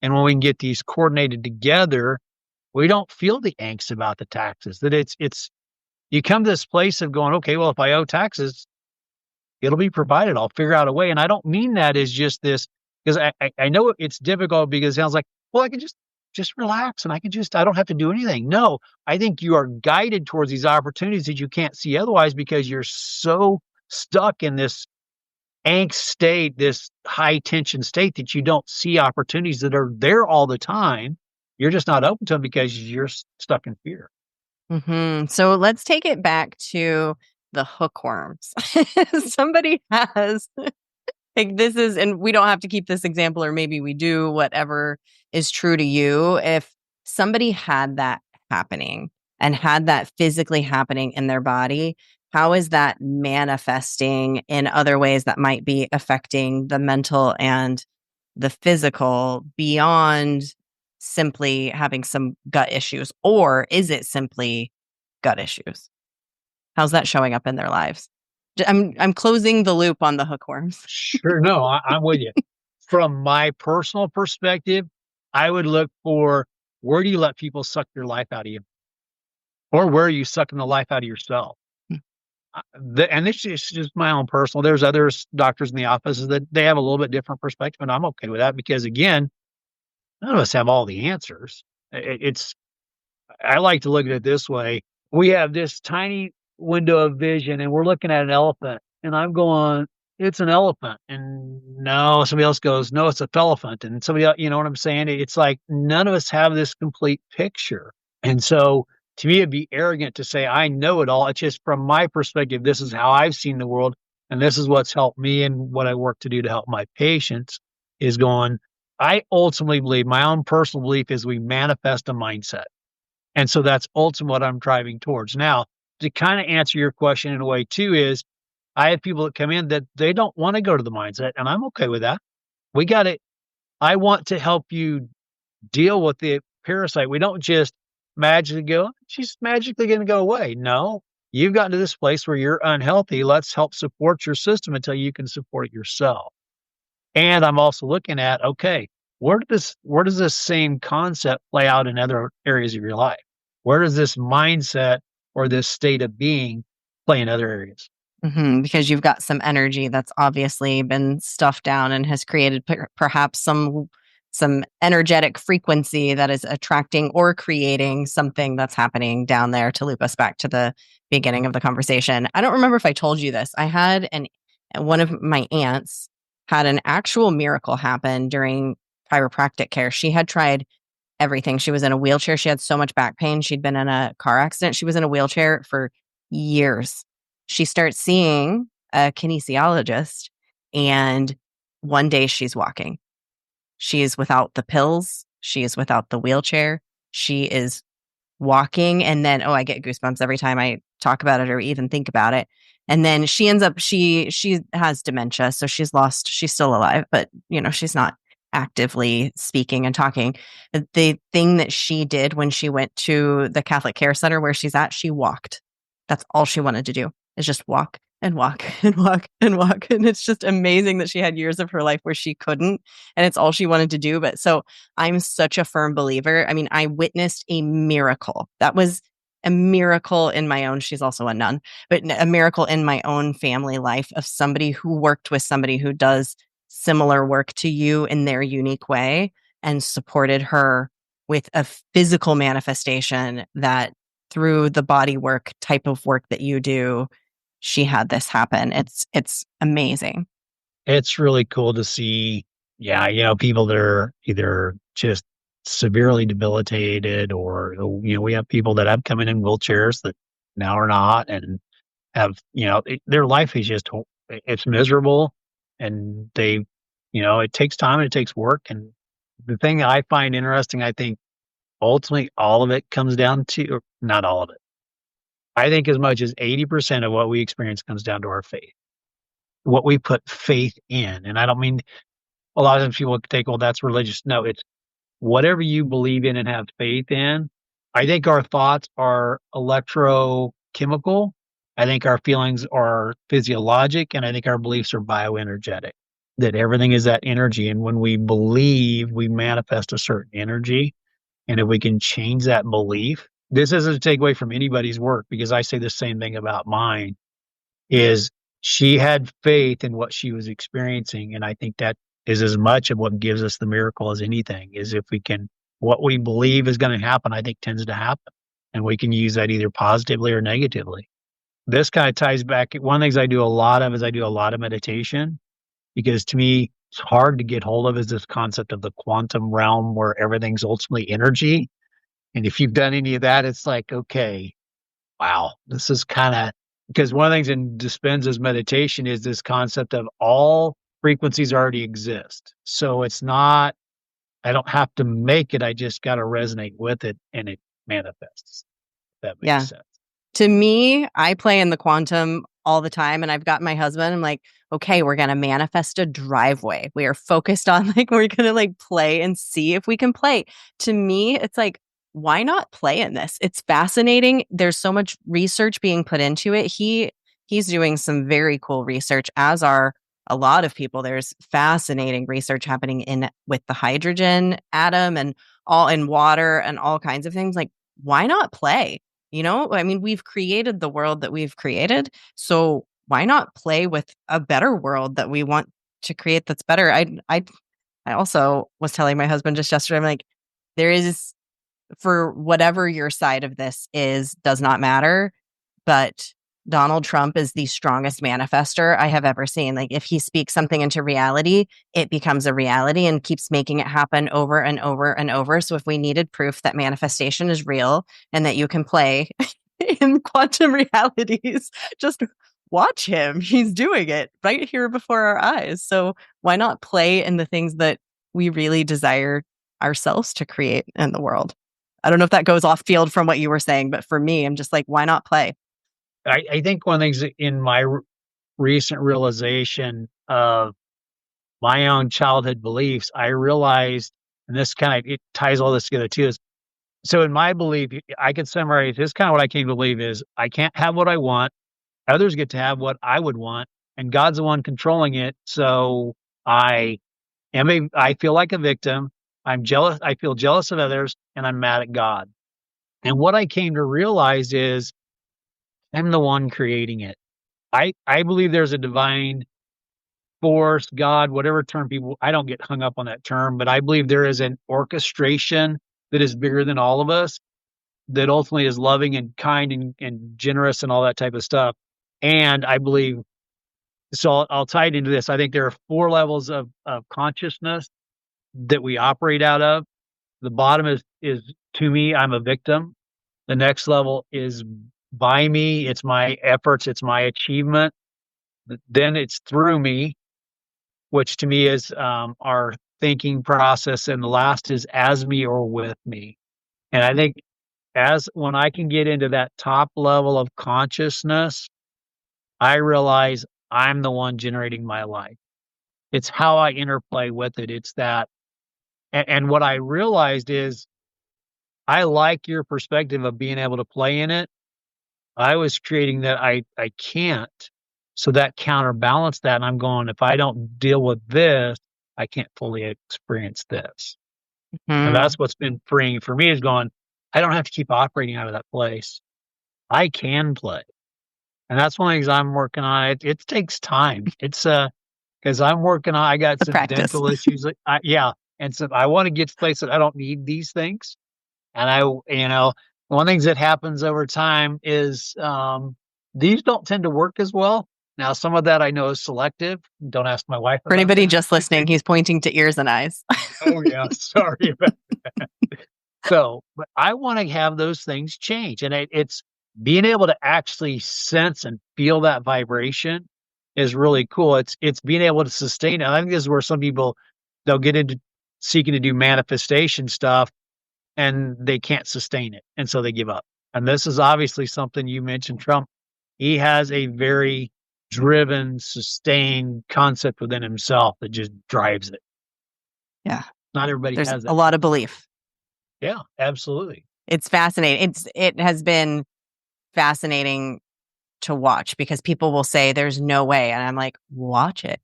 And when we can get these coordinated together, we don't feel the angst about the taxes. That it's you come to this place of going, okay, well, if I owe taxes, it'll be provided. I'll figure out a way. And I don't mean that as just this because I know it's difficult because it sounds like, well, I can just relax and I don't have to do anything. No, I think you are guided towards these opportunities that you can't see otherwise because you're so stuck in this angst state, this high tension state that you don't see opportunities that are there all the time. You're just not open to them because you're stuck in fear. So let's take it back to the hookworms. Somebody has like this is, and we don't have to keep this example, or maybe we do, whatever is true to you. If somebody had that happening and had that physically happening in their body, how is that manifesting in other ways that might be affecting the mental and the physical beyond simply having some gut issues? Or is it simply gut issues? How's that showing up in their lives? I'm closing the loop on the hookworms. Sure. No, I'm with you. From my personal perspective, I would look for where do you let people suck your life out of you? Or where are you sucking the life out of yourself? And this is just my own personal. There's other doctors in the offices that they have a little bit different perspective, and I'm okay with that because again, none of us have all the answers. It's I like to look at it this way. We have this tiny window of vision and we're looking at an elephant and I'm going, it's an elephant. And no, somebody else goes, no, it's a elephant. And somebody else, you know what I'm saying? It's like none of us have this complete picture. And so to me, it'd be arrogant to say, I know it all. It's just from my perspective, this is how I've seen the world. And this is what's helped me and what I work to do to help my patients is going, I ultimately believe my own personal belief is we manifest a mindset. And so that's ultimately what I'm driving towards. Now, to kind of answer your question in a way too, is I have people that come in that they don't want to go to the mindset, and I'm okay with that. We got it. I want to help you deal with the parasite. We don't just magically go, she's magically going to go away. No, you've gotten to this place where you're unhealthy. Let's help support your system until you can support it yourself. And I'm also looking at, okay, where does this same concept play out in other areas of your life? Where does this mindset or this state of being play in other areas? Because you've got some energy that's obviously been stuffed down and has created perhaps some energetic frequency that is attracting or creating something that's happening down there. To loop us back to the beginning of the conversation, I don't remember if I told you this. I had one of my aunts had an actual miracle happen during chiropractic care. She had tried everything. She was in a wheelchair. She had so much back pain. She'd been in a car accident. She was in a wheelchair for years. She starts seeing a kinesiologist, and one day she's walking. She is without the pills. She is without the wheelchair. She is walking, and then I get goosebumps every time I talk about it or even think about it. And then she ends up she has dementia, so she's still alive, but she's not actively speaking and talking. The thing that she did when she went to the Catholic Care Center where she's at, she walked. That's all she wanted to do, is just walk and walk and walk and walk. And it's just amazing that she had years of her life where she couldn't, and it's all she wanted to do. But so I'm such a firm believer. I mean, I witnessed a miracle. That was a miracle in my own, she's also a nun, but a miracle in my own family life of somebody who worked with somebody who does similar work to you in their unique way and supported her with a physical manifestation that through the body work type of work that you do, she had this happen. It's amazing. It's really cool to see. Yeah, people that are either just severely debilitated, or we have people that have come in wheelchairs that now are not, and have their life is just it's miserable, and it takes time and it takes work. And the thing that I find interesting, I think ultimately all of it comes down to, or not all of it, I think as much as 80% of what we experience comes down to our faith, what we put faith in. And I don't mean, a lot of times people take, well, that's religious. No, it's whatever you believe in and have faith in. I think our thoughts are electrochemical. I think our feelings are physiologic, and I think our beliefs are bioenergetic. That everything is that energy. And when we believe, we manifest a certain energy. And if we can change that belief, this isn't to take away from anybody's work, because I say the same thing about mine, is she had faith in what she was experiencing. And I think that is as much of what gives us the miracle as anything, is if we can, what we believe is going to happen, I think tends to happen. And we can use that either positively or negatively. This kind of ties back. One of the things I do a lot of is I do a lot of meditation, because to me, it's hard to get hold of, is this concept of the quantum realm where everything's ultimately energy. And if you've done any of that, it's like, okay, wow, this is kind of, because one of the things in Dispenza's meditation is this concept of all frequencies already exist. So it's not, I don't have to make it. I just got to resonate with it, and it manifests. If that makes Yeah. sense. To me, I play in the quantum all the time, and I've got my husband. I'm like, okay, we're going to manifest a driveway. We are focused on we're going to play and see if we can play. To me, it's like, why not play in this? It's fascinating. There's so much research being put into it. He's doing some very cool research, as are a lot of people. There's fascinating research happening in with the hydrogen atom and all in water and all kinds of things. Like, why not play? I mean, we've created the world that we've created. So why not play with a better world that we want to create that's better? I also was telling my husband just yesterday, I'm like, there is, for whatever your side of this is, does not matter. But Donald Trump is the strongest manifester I have ever seen. Like, if he speaks something into reality, it becomes a reality and keeps making it happen over and over and over. So if we needed proof that manifestation is real and that you can play in quantum realities, just watch him. He's doing it right here before our eyes. So why not play in the things that we really desire ourselves to create in the world? I don't know if that goes off field from what you were saying, but for me, I'm just like, why not play? I think one of the things in my recent realization of my own childhood beliefs, I realized, and this kind of, it ties all this together too, is, so in my belief, I can summarize this kind of what I came to believe is, I can't have what I want. Others get to have what I would want, and God's the one controlling it. So I feel like a victim. I'm jealous. I feel jealous of others, and I'm mad at God. And what I came to realize is, I'm the one creating it. I believe there's a divine force, God, whatever term people, I don't get hung up on that term, but I believe there is an orchestration that is bigger than all of us, that ultimately is loving and kind and generous and all that type of stuff. And I believe, so I'll tie it into this. I think there are 4 levels of consciousness that we operate out of. The bottom is to me, I'm a victim. The next level is by me. It's my efforts. It's my achievement. Then it's through me, which to me is our thinking process. And the last is as me or with me. And I think when I can get into that top level of consciousness, I realize I'm the one generating my life. It's how I interplay with it. It's that. And what I realized is I like your perspective of being able to play in it. I was creating that I can't. So that counterbalanced that. And I'm going, if I don't deal with this, I can't fully experience this. And Hmm. that's what's been freeing for me is going, I don't have to keep operating out of that place. I can play. And that's one of the things I'm working on. It takes time. It's because I'm working on I got The some practice. dental issues. Yeah. And so I want to get to the place that I don't need these things. And one of the things that happens over time is these don't tend to work as well. Now, some of that I know is selective. Don't ask my wife For about anybody that. just listening, he's pointing to ears and eyes. Oh yeah, sorry about so, but I want to have those things change. And it's being able to actually sense and feel that vibration is really cool. It's being able to sustain it. And I think this is where some people they'll get into seeking to do manifestation stuff and they can't sustain it. And so they give up. And this is obviously something you mentioned, Trump. He has a very driven, sustained concept within himself that just drives it. Yeah. Not everybody There's has a that. lot of belief. Yeah, absolutely. It's fascinating. It has been fascinating to watch because people will say there's no way. And I'm like, watch it.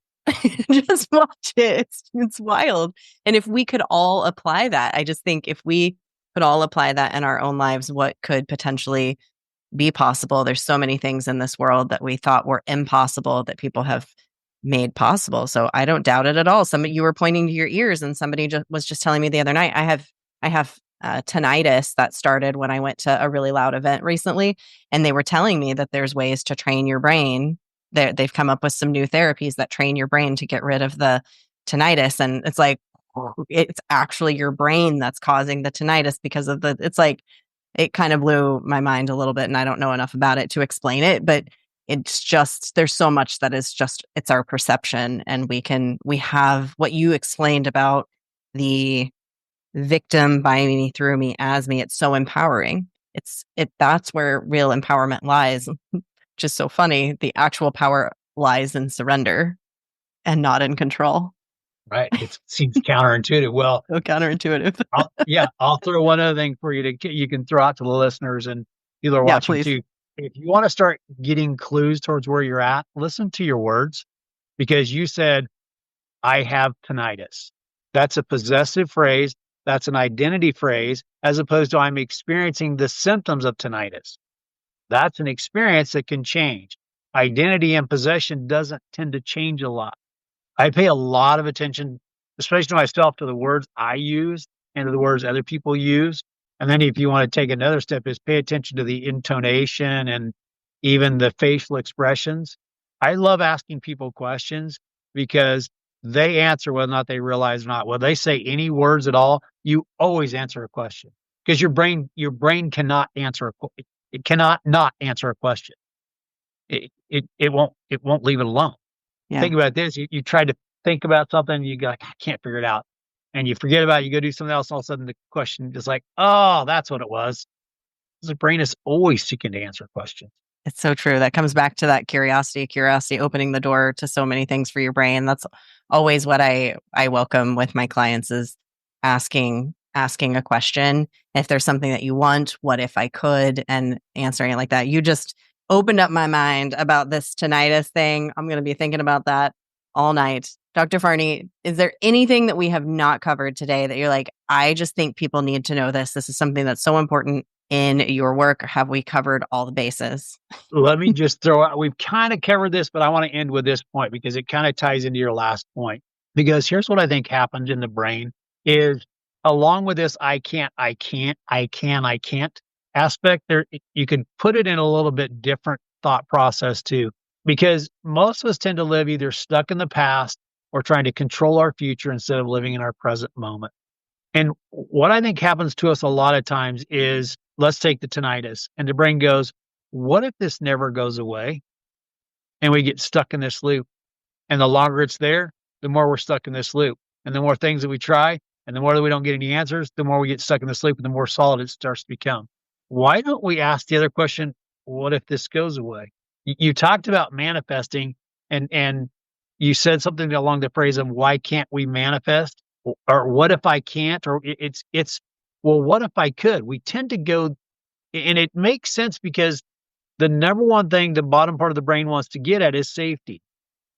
Just watch it. It's wild. And if we could all apply that, I just think if we could all apply that in our own lives, what could potentially be possible? There's so many things in this world that we thought were impossible that people have made possible. So I don't doubt it at all. You were pointing to your ears, and somebody was just telling me the other night. I have tinnitus that started when I went to a really loud event recently, and they were telling me that there's ways to train your brain. They've come up with some new therapies that train your brain to get rid of the tinnitus, and it's like it's actually your brain that's causing the tinnitus because of the. It's like it kind of blew my mind a little bit, and I don't know enough about it to explain it, but it's just there's so much that is just it's our perception, and we have what you explained about the victim by me, through me, as me. It's so empowering. That's where real empowerment lies. Just so funny. The actual power lies in surrender and not in control. Right. It seems counterintuitive. Well, So counterintuitive. I'll throw one other thing for you can throw out to the listeners and people are Yeah, watching please. too. If you want to start getting clues towards where you're at, listen to your words because you said, I have tinnitus. That's a possessive phrase. That's an identity phrase, as opposed to I'm experiencing the symptoms of tinnitus. That's an experience that can change. Identity and possession doesn't tend to change a lot. I pay a lot of attention, especially to myself, to the words I use and to the words other people use. And then if you want to take another step is pay attention to the intonation and even the facial expressions. I love asking people questions because they answer whether or not they realize or not. Whether they say any words at all, you always answer a question because your brain cannot answer it cannot not answer a question. It won't leave it alone. Yeah. Think about this. You try to think about something, and you go like, I can't figure it out. And you forget about it, you go do something else, and all of a sudden the question is like, oh, that's what it was. The brain is always seeking to answer questions. It's so true. That comes back to that curiosity opening the door to so many things for your brain. That's always what I welcome with my clients is asking a question. If there's something that you want, what if I could, and answering it like that. You just opened up my mind about this tinnitus thing. I'm going to be thinking about that all night. Dr. Farney, is there anything that we have not covered today that you're like, I just think people need to know this? This is something that's so important in your work, or have we covered all the bases? Let me just throw out, we've kind of covered this, but I want to end with this point because it kind of ties into your last point. Because here's what I think happens in the brain is along with this, I can't aspect there, you could put it in a little bit different thought process too. Because most of us tend to live either stuck in the past or trying to control our future instead of living in our present moment. And what I think happens to us a lot of times is let's take the tinnitus and the brain goes, what if this never goes away? And we get stuck in this loop. And the longer it's there, the more we're stuck in this loop. And the more things that we try, And the more that we don't get any answers, the more we get stuck in the sleep and the more solid it starts to become. Why don't we ask the other question, what if this goes away? You talked about manifesting and you said something along the phrase of why can't we manifest? Or what if I can't? Or it's well, what if I could? We tend to go, and it makes sense because the number one thing the bottom part of the brain wants to get at is safety.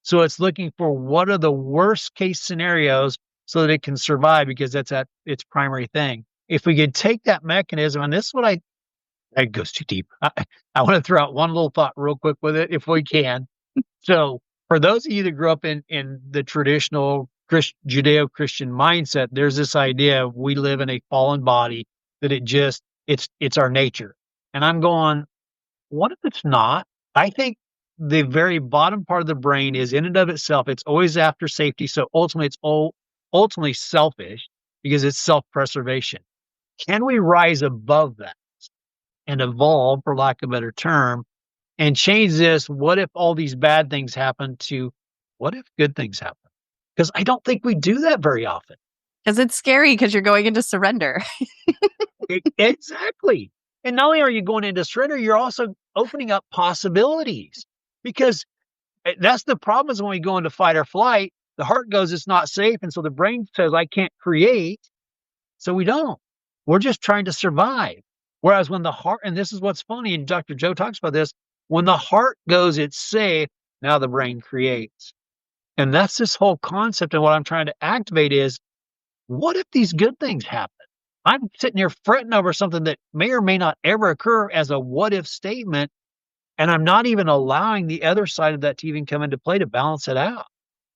So it's looking for what are the worst case scenarios so that it can survive because that's at its primary thing. If we could take that mechanism, and this is what it goes too deep. I want to throw out one little thought real quick with it if we can. So for those of you that grew up in the traditional Judeo-Christian mindset, there's this idea of we live in a fallen body, that it's our nature. And I'm going, what if it's not? I think the very bottom part of the brain is in and of itself, it's always after safety. So ultimately, ultimately selfish because it's self-preservation. Can we rise above that and evolve, for lack of a better term, and change this? What if all these bad things happen to what if good things happen? Because I don't think we do that very often. Because it's scary because you're going into surrender. Exactly. And not only are you going into surrender, you're also opening up possibilities because that's the problem is when we go into fight or flight, the heart goes, it's not safe. And so the brain says, I can't create. So we don't. We're just trying to survive. Whereas when the heart, and this is what's funny, and Dr. Joe talks about this, when the heart goes, it's safe, now the brain creates. And that's this whole concept. And what I'm trying to activate is, what if these good things happen? I'm sitting here fretting over something that may or may not ever occur as a what if statement. And I'm not even allowing the other side of that to even come into play to balance it out.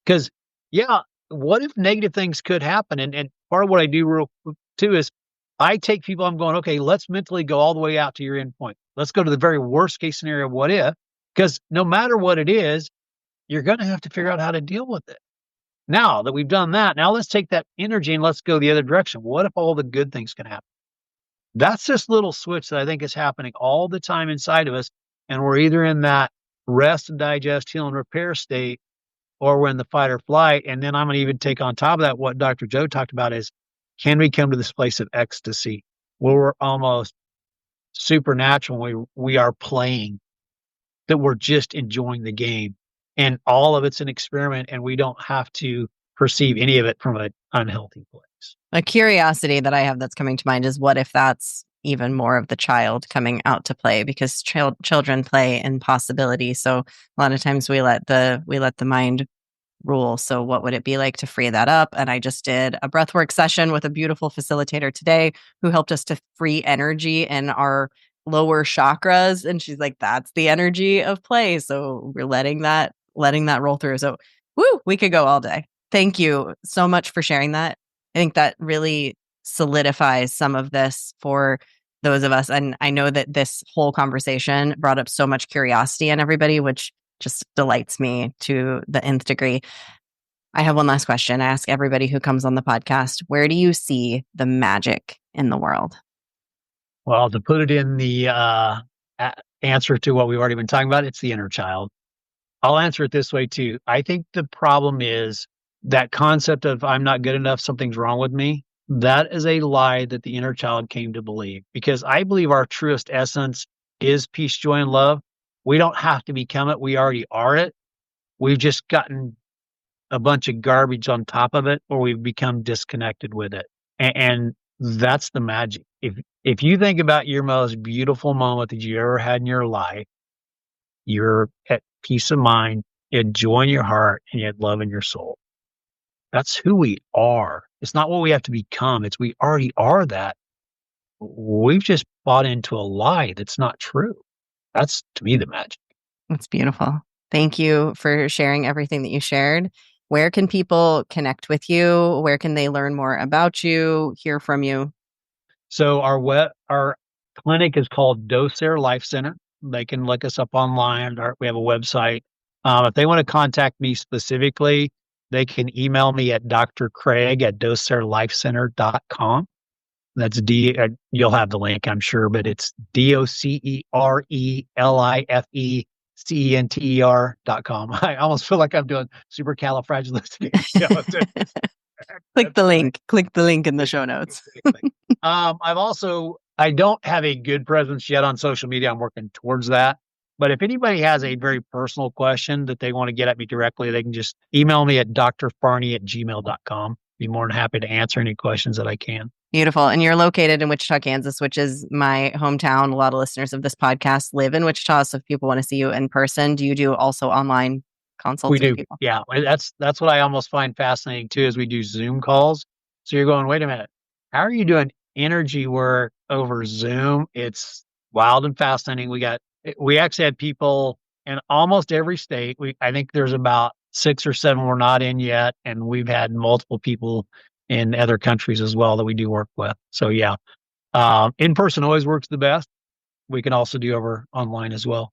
Because, yeah, what if negative things could happen? And part of what I do real quick too is I take people, I'm going, okay, let's mentally go all the way out to your end point. Let's go to the very worst case scenario of what if, because no matter what it is, you're going to have to figure out how to deal with it. Now that we've done that, now let's take that energy and let's go the other direction. What if all the good things can happen? That's this little switch that I think is happening all the time inside of us. And we're either in that rest and digest, heal and repair state, or we're in the fight or flight. And then I'm going to even take on top of that what Dr. Joe talked about is, can we come to this place of ecstasy where we're almost supernatural, we are playing, that we're just enjoying the game. And all of it's an experiment, and we don't have to perceive any of it from an unhealthy place. A curiosity that I have that's coming to mind is what if that's even more of the child coming out to play, because children play in possibility. So a lot of times we let the mind rule. So what would it be like to free that up? And I just did a breathwork session with a beautiful facilitator today who helped us to free energy in our lower chakras. And she's like, that's the energy of play. So we're letting that roll through. So we could go all day. Thank you so much for sharing that. I think that really solidifies some of this for those of us. And I know that this whole conversation brought up so much curiosity in everybody, which just delights me to the nth degree. I have one last question. I ask everybody who comes on the podcast, where do you see the magic in the world? Well, to put it in the answer to what we've already been talking about, it's the inner child. I'll answer it this way too. I think the problem is that concept of I'm not good enough, something's wrong with me. That is a lie that the inner child came to believe, because I believe our truest essence is peace, joy, and love. We don't have to become it. We already are it. We've just gotten a bunch of garbage on top of it, or we've become disconnected with it. And that's the magic. If you think about your most beautiful moment that you ever had in your life, you're at peace of mind, you had joy in your heart, and you had love in your soul. That's who we are. It's not what we have to become. It's we already are that. We've just bought into a lie that's not true. That's, to me, the magic. That's beautiful. Thank you for sharing everything that you shared. Where can people connect with you? Where can they learn more about you, hear from you? So our clinic is called Docere Life Center. They can look us up online. We have a website. If they want to contact me specifically, they can email me at drcraig@docerelifecenter.com. That's you'll have the link, I'm sure, but it's DOCERELIFECENTER.com. I almost feel like I'm doing supercalifragilistic. Click the right. link. Click the link in the show notes. Exactly. I don't have a good presence yet on social media. I'm working towards that. But if anybody has a very personal question that they want to get at me directly, they can just email me at drfarney@gmail.com. Be more than happy to answer any questions that I can. Beautiful. And you're located in Wichita, Kansas, which is my hometown. A lot of listeners of this podcast live in Wichita. So if people want to see you in person, do you do also online We consults with do. people? Yeah. That's what I almost find fascinating too, is we do Zoom calls. So you're going, wait a minute, how are you doing energy work over Zoom? It's wild and fascinating. We actually had people in almost every state. I think there's about 6 or 7 we're not in yet. And we've had multiple people in other countries as well that we do work with. So yeah, in person always works the best. We can also do over online as well.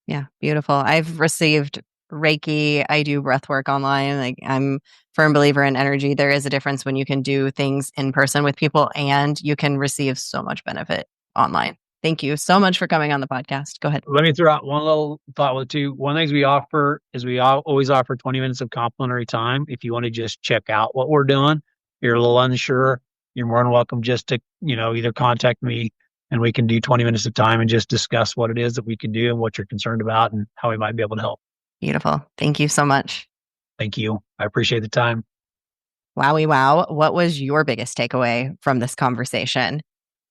Yeah, beautiful. I've received Reiki. I do breath work online. Like I'm a firm believer in energy. There is a difference when you can do things in person with people and you can receive so much benefit online. Thank you so much for coming on the podcast. Go ahead. Let me throw out one little thought with it too. One of the things we offer is always offer 20 minutes of complimentary time. If you want to just check out what we're doing, you're a little unsure, you're more than welcome just to, either contact me and we can do 20 minutes of time and just discuss what it is that we can do and what you're concerned about and how we might be able to help. Beautiful. Thank you so much. Thank you. I appreciate the time. Wowie wow. What was your biggest takeaway from this conversation?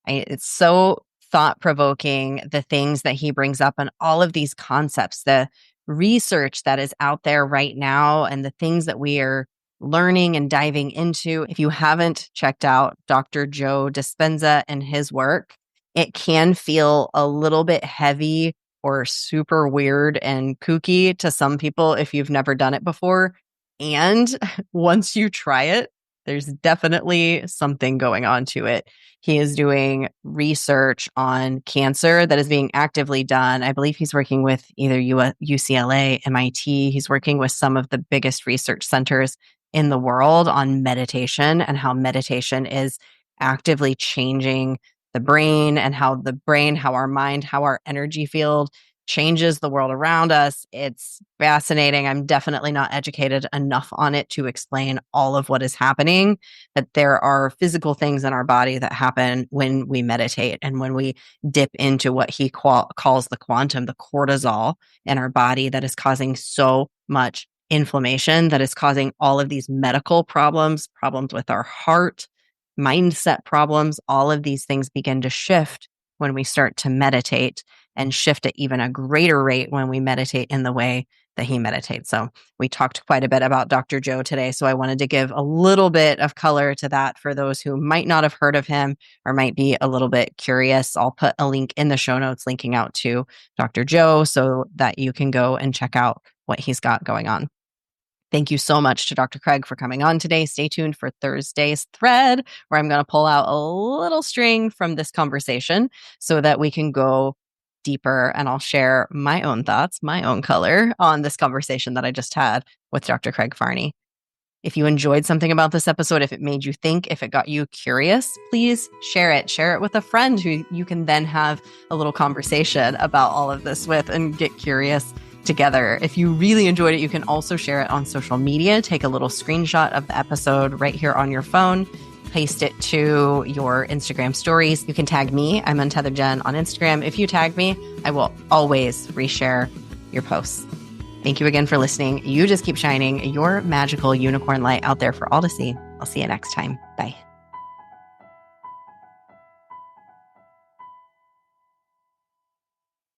It's so thought provoking, the things that he brings up and all of these concepts, the research that is out there right now, and the things that we are learning and diving into. If you haven't checked out Dr. Joe Dispenza and his work, it can feel a little bit heavy or super weird and kooky to some people if you've never done it before. And once you try it, there's definitely something going on to it. He is doing research on cancer that is being actively done. I believe he's working with either UCLA, MIT. He's working with some of the biggest research centers in the world on meditation and how meditation is actively changing the brain and how the brain, how our mind, how our energy field changes the world around us. It's fascinating. I'm definitely not educated enough on it to explain all of what is happening, but there are physical things in our body that happen when we meditate and when we dip into what he calls the quantum, the cortisol in our body that is causing so much inflammation, that is causing all of these medical problems, problems with our heart, mindset problems. All of these things begin to shift when we start to meditate, and shift at even a greater rate when we meditate in the way that he meditates. So we talked quite a bit about Dr. Joe today. So I wanted to give a little bit of color to that for those who might not have heard of him or might be a little bit curious. I'll put a link in the show notes linking out to Dr. Joe so that you can go and check out what he's got going on. Thank you so much to Dr. Craig for coming on today. Stay tuned for Thursday's thread, where I'm going to pull out a little string from this conversation so that we can go deeper, and I'll share my own thoughts, my own color on this conversation that I just had with Dr. Craig Farney. If you enjoyed something about this episode, if it made you think, if it got you curious, please share it. Share it with a friend who you can then have a little conversation about all of this with and get curious together. If you really enjoyed it, you can also share it on social media. Take a little screenshot of the episode right here on your phone, paste it to your Instagram stories. You can tag me. I'm Untethered Jen on Instagram. If you tag me, I will always reshare your posts. Thank you again for listening. You just keep shining your magical unicorn light out there for all to see. I'll see you next time. Bye.